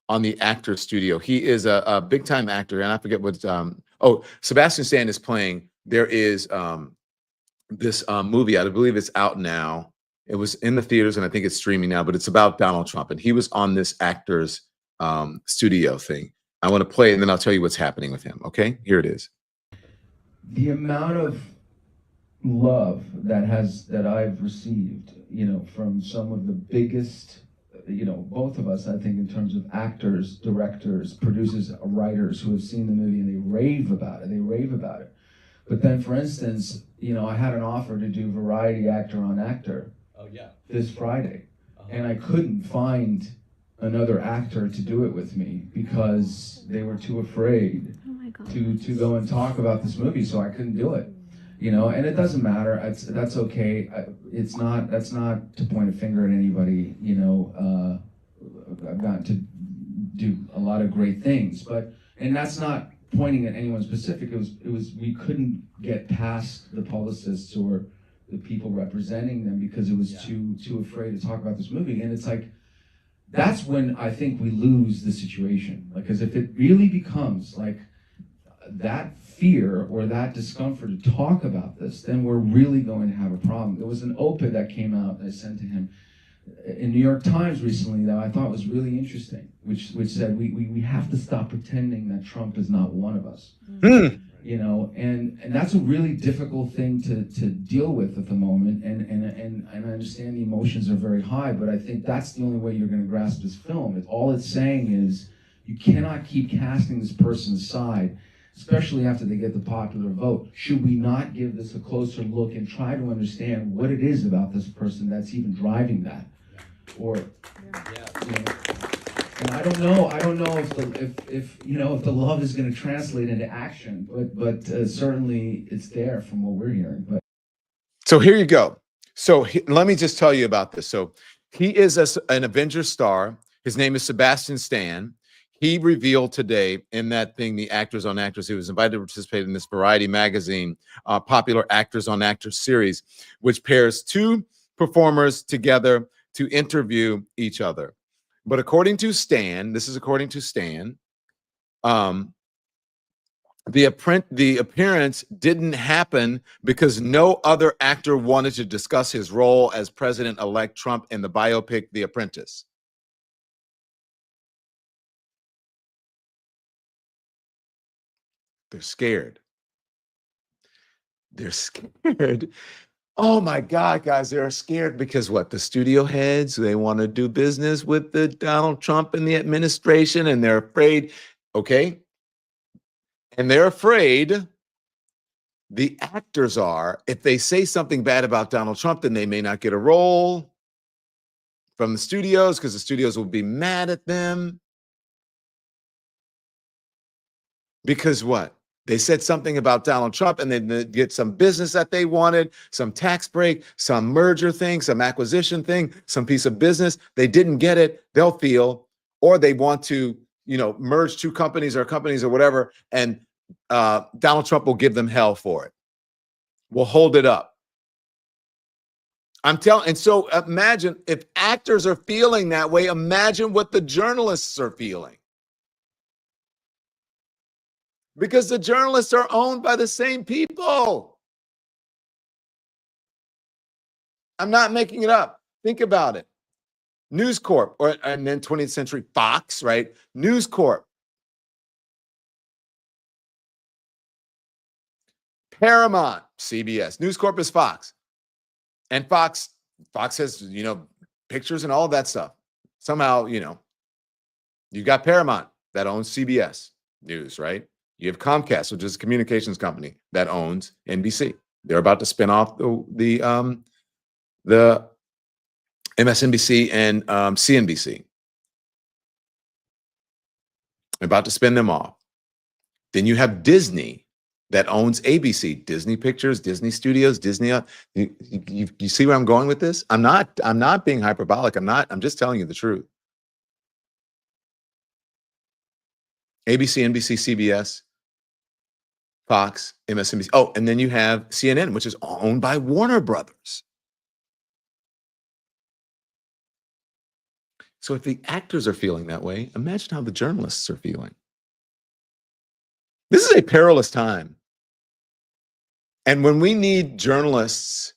on the Actors Studio. He is a big time actor, and I forget what. Sebastian Stan is playing. There is this movie. I believe it's out now. It was in the theaters, and I think it's streaming now, but it's about Donald Trump. And he was on this Actors Studio thing. I want to play it, and then I'll tell you what's happening with him. Okay, here it is. The amount of love that I've received, from some of the biggest, both of us, I think, in terms of actors, directors, producers, writers who have seen the movie and they rave about it. But then, for instance, I had an offer to do variety actor on actor. This Friday, and I couldn't find another actor to do it with me because they were too afraid to go and talk about this movie, so I couldn't do it. And it doesn't matter. That's okay. That's not to point a finger at anybody. I've gotten to do a lot of great things, and that's not pointing at anyone specific. It was we couldn't get past the publicists or the people representing them because it was too afraid to talk about this movie. And it's like, that's when I think we lose the situation. Because if it really becomes like that fear or that discomfort to talk about this, then we're really going to have a problem. There was an op-ed that came out that I sent to him in New York Times recently that I thought was really interesting, which said we have to stop pretending that Trump is not one of us. And that's a really difficult thing to deal with at the moment, and I understand the emotions are very high, but I think that's the only way you're going to grasp this film. All it's saying is you cannot keep casting this person aside, especially after they get the popular vote. Should we not give this a closer look and try to understand what it is about this person that's even driving that? And I don't know if the love is going to translate into action, but certainly it's there from what we're hearing. But so here you go. So let me just tell you about this. So he is an Avengers star. His name is Sebastian Stan. He revealed today in that thing, the Actors on Actors, he was invited to participate in this Variety magazine, popular Actors on Actors series, which pairs two performers together to interview each other. But according to Stan, this is according to Stan, the appearance didn't happen because no other actor wanted to discuss his role as President-elect Trump in the biopic The Apprentice. They're scared. They're scared. Oh my God, guys, they're scared because what? The studio heads, they want to do business with the Donald Trump and the administration, and they're afraid, okay? And they're afraid, the actors are, if they say something bad about Donald Trump, then they may not get a role from the studios because the studios will be mad at them. Because what? They said something about Donald Trump and then they get some business that they wanted, some tax break, some merger thing, some acquisition thing, some piece of business. They didn't get it. They'll feel, or they want to, merge two companies or whatever. And Donald Trump will give them hell for it. We'll hold it up. I'm telling, and so imagine if actors are feeling that way, imagine what the journalists are feeling. Because the journalists are owned by the same people. I'm not making it up. Think about it. News Corp, and then 20th Century Fox, right? News Corp. Paramount, CBS. News Corp is Fox. And Fox has, pictures and all of that stuff. Somehow, you've got Paramount that owns CBS News, right? You have Comcast, which is a communications company that owns NBC. They're about to spin off the MSNBC and CNBC. They're about to spin them off. Then you have Disney that owns ABC, Disney Pictures, Disney Studios, Disney. You see where I'm going with this? I'm not being hyperbolic. I'm just telling you the truth. ABC, NBC, CBS, Fox, MSNBC. Oh, and then you have CNN, which is owned by Warner Brothers. So if the actors are feeling that way, imagine how the journalists are feeling. This is a perilous time. And when we need journalists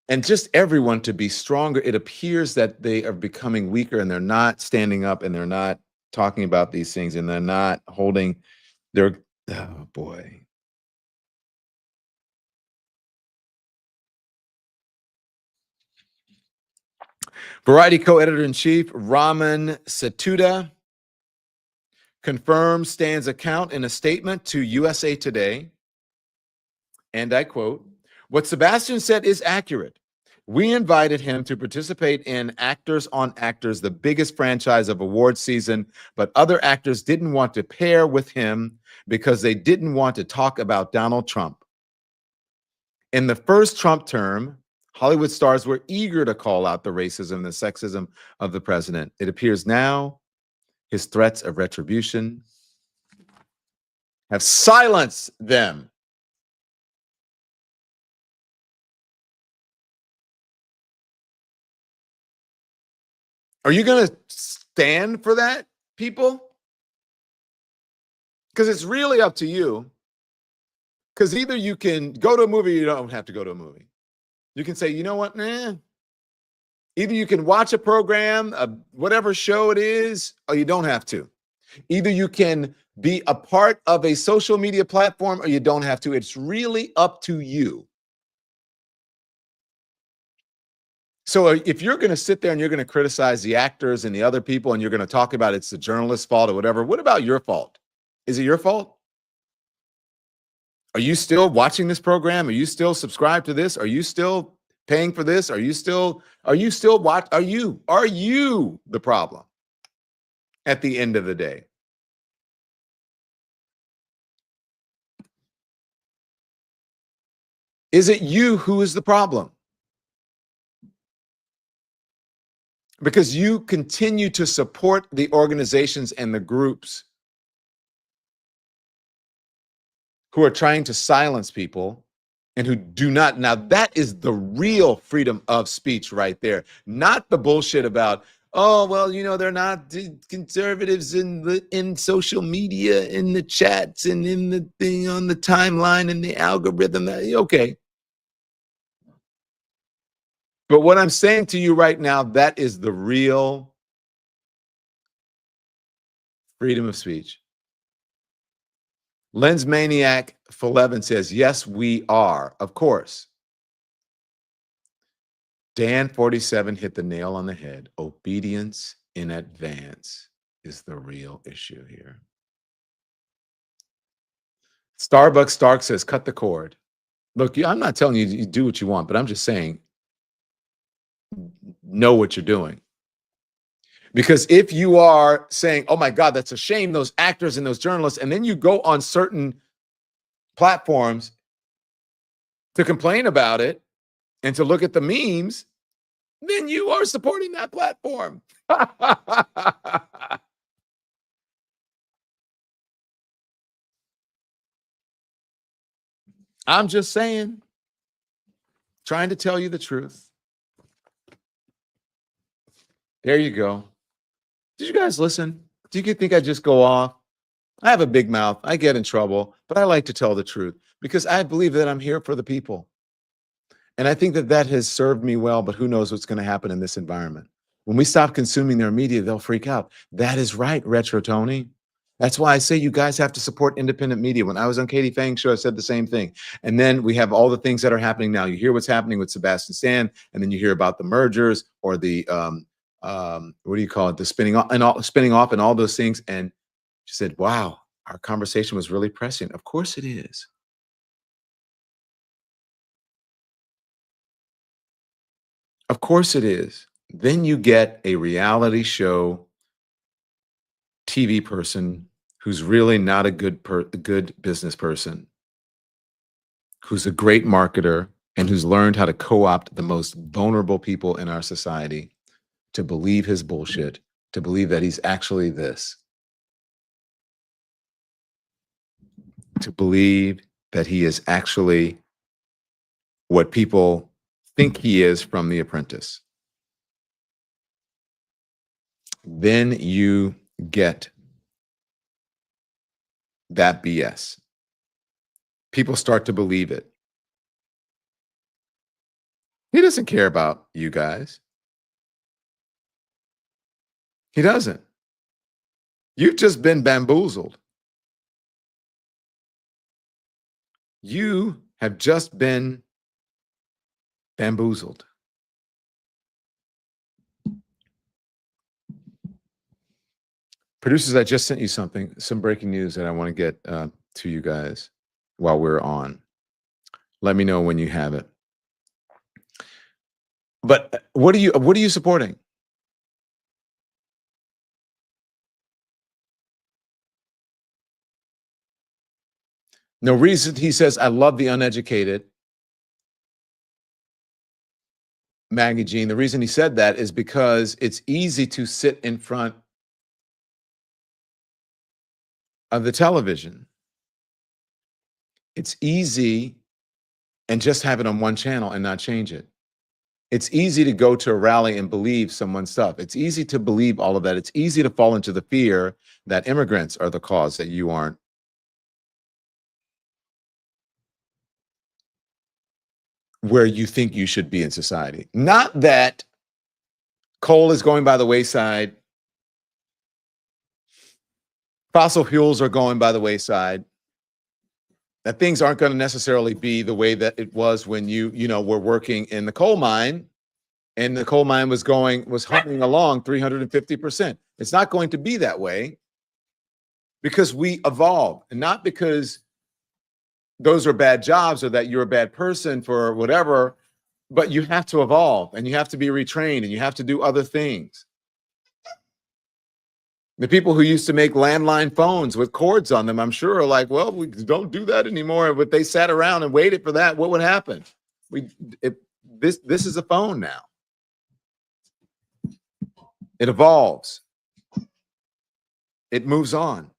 and just everyone to be stronger, it appears that they are becoming weaker and they're not standing up and they're not talking about these things and they're not holding their, oh boy. Variety co-editor-in-chief Raman Setuda confirms Stan's account in a statement to USA Today. And I quote, "What Sebastian said is accurate. We invited him to participate in Actors on Actors, the biggest franchise of award season, but other actors didn't want to pair with him because they didn't want to talk about Donald Trump. In the first Trump term, Hollywood stars were eager to call out the racism and the sexism of the president. It appears now his threats of retribution have silenced them." Are you going to stand for that, people? Because it's really up to you. Because either you can go to a movie or you don't have to go to a movie. You can say, you know what, nah. Either you can watch a program, whatever show it is, or you don't have to. Either you can be a part of a social media platform or you don't have to. It's really up to you. So if you're going to sit there and you're going to criticize the actors and the other people and you're going to talk about it's the journalist's fault or whatever, what about your fault? Is it your fault? Are you still watching this program? Are you still subscribed to this? Are you still paying for this? Are you the problem at the end of the day? Is it you who is the problem? Because you continue to support the organizations and the groups who are trying to silence people and who do not. Now, that is the real freedom of speech right there. Not the bullshit about, oh, well, they're not conservatives in social media, in the chats, and in the thing on the timeline and the algorithm. Okay. But what I'm saying to you right now, that is the real freedom of speech. Lens Maniac Philevin says, yes, we are, of course. Dan 47 hit the nail on the head. Obedience in advance is the real issue here. Starbucks Stark says, cut the cord. Look, I'm not telling you you do what you want, but I'm just saying, know what you're doing. Because if you are saying, oh my God, that's a shame, those actors and those journalists, and then you go on certain platforms to complain about it and to look at the memes, then you are supporting that platform. I'm just saying, trying to tell you the truth. There you go. Did you guys listen? Do you think I just go off? I have a big mouth. I get in trouble, but I like to tell the truth because I believe that I'm here for the people. And I think that that has served me well, but who knows what's going to happen in this environment. When we stop consuming their media, they'll freak out. That is right, Retro Tony. That's why I say you guys have to support independent media. When I was on Katie Fang's show, I said the same thing. And then we have all the things that are happening now. You hear what's happening with Sebastian Stan, and then you hear about the mergers or the what do you call it? The spinning off and all those things. And she said, wow, our conversation was really prescient. Of course it is. Of course it is. Then you get a reality show TV person who's really not a good business person, who's a great marketer, and who's learned how to co-opt the most vulnerable people in our society to believe his bullshit, to believe that he's actually this, to believe that he is actually what people think he is from The Apprentice. Then you get that BS. People start to believe it. He doesn't care about you guys. He doesn't. You've just been bamboozled. You have just been bamboozled. Producers, I just sent you some breaking news that I want to get to you guys while we're on. Let me know when you have it. But what are you supporting? No reason. He says, I love the uneducated. Maggie Jean, the reason he said that is because it's easy to sit in front of the television. It's easy and just have it on one channel and not change it. It's easy to go to a rally and believe someone's stuff. It's easy to believe all of that. It's easy to fall into the fear that immigrants are the cause, that you aren't. Where you think you should be in society. Not that coal is going by the wayside. Fossil fuels are going by the wayside. That things aren't going to necessarily be the way that it was when you were working in the coal mine, and the coal mine was humming along 350%. It's not going to be that way because we evolve, and not because those are bad jobs or that you're a bad person for whatever, but you have to evolve and you have to be retrained and you have to do other things. The people who used to make landline phones with cords on them, I'm sure are like, well, we don't do that anymore. But they sat around and waited for that. What would happen? This is a phone now. It evolves. It moves on.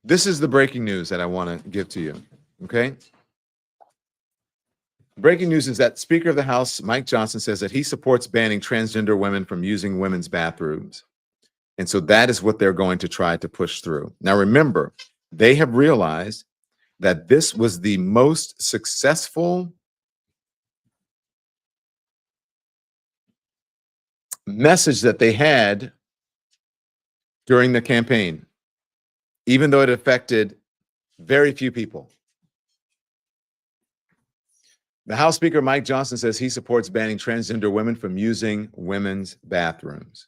This is the breaking news that I want to give to you, okay? Breaking news is that Speaker of the House, Mike Johnson, says that he supports banning transgender women from using women's bathrooms. And so that is what they're going to try to push through. Now, remember, they have realized that this was the most successful message that they had during the campaign, even though it affected very few people. The House Speaker, Mike Johnson, says he supports banning transgender women from using women's bathrooms.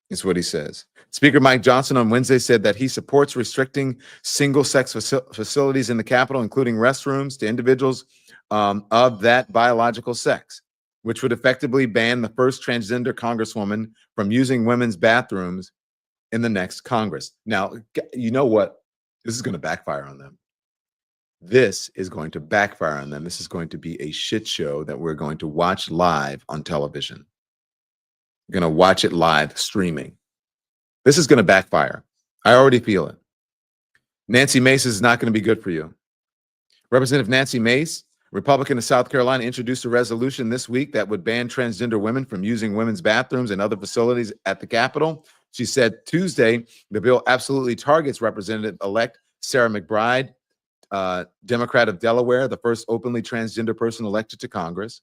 It's what he says. Speaker Mike Johnson on Wednesday said that he supports restricting single-sex facilities in the Capitol, including restrooms, to individuals of that biological sex. which would effectively ban the first transgender congresswoman from using women's bathrooms in the next Congress. Now, you know what? This is going to backfire on them. This is going to backfire on them. This is going to be a shit show that we're going to watch live on television. We're going to watch it live streaming. This is going to backfire. I already feel it. Nancy Mace is not going to be good for you. Representative Nancy Mace, Republican of South Carolina, introduced a resolution this week that would ban transgender women from using women's bathrooms and other facilities at the Capitol. She said Tuesday, the bill absolutely targets Representative-elect Sarah McBride, Democrat of Delaware, the first openly transgender person elected to Congress.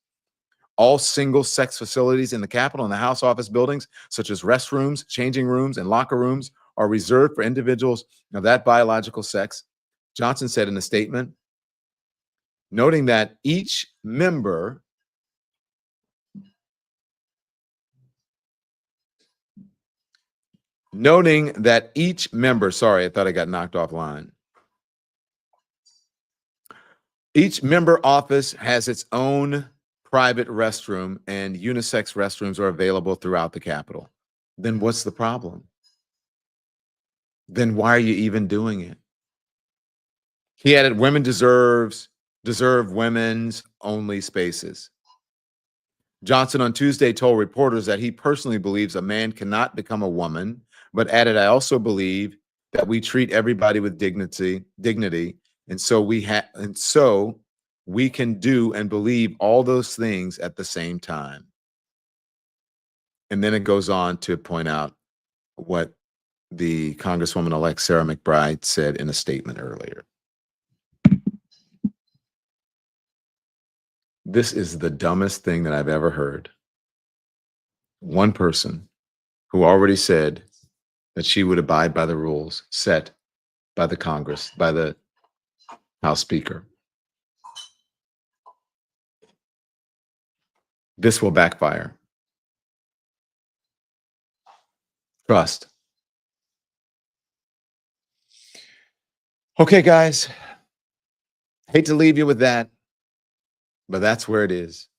All single-sex facilities in the Capitol and the House office buildings, such as restrooms, changing rooms, and locker rooms, are reserved for individuals of that biological sex, Johnson said in a statement, noting that each member sorry, I thought I got knocked offline. Each member office has its own private restroom, and unisex restrooms are available throughout the Capitol. Then what's the problem? Then why are you even doing it? He added, women deserve women's only spaces. Johnson on Tuesday told reporters that he personally believes a man cannot become a woman, but added, I also believe that we treat everybody with dignity, and so we can do and believe all those things at the same time. And then it goes on to point out what the Congresswoman-elect Sarah McBride said in a statement earlier. This is the dumbest thing that I've ever heard. One person who already said that she would abide by the rules set by the Congress, by the House Speaker. This will backfire. Trust. Okay, guys. Hate to leave you with that, but that's where it is.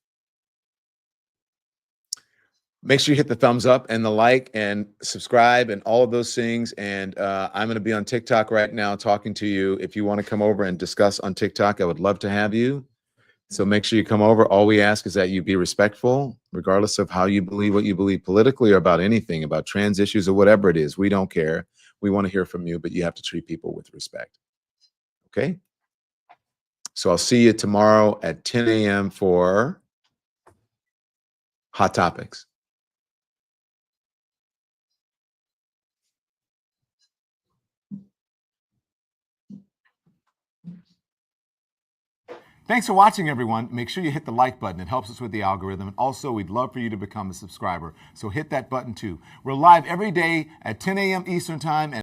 Make sure you hit the thumbs up and the like and subscribe and all of those things. And I'm going to be on TikTok right now talking to you. If you want to come over and discuss on TikTok, I would love to have you. So make sure you come over. All we ask is that you be respectful, regardless of how you believe, what you believe politically or about anything, about trans issues or whatever it is. We don't care. We want to hear from you, but you have to treat people with respect. Okay? So I'll see you tomorrow at 10 a.m. for Hot Topics. Thanks for watching, everyone. Make sure you hit the like button. It helps us with the algorithm. And also, we'd love for you to become a subscriber. So hit that button too. We're live every day at 10 a.m. Eastern Time.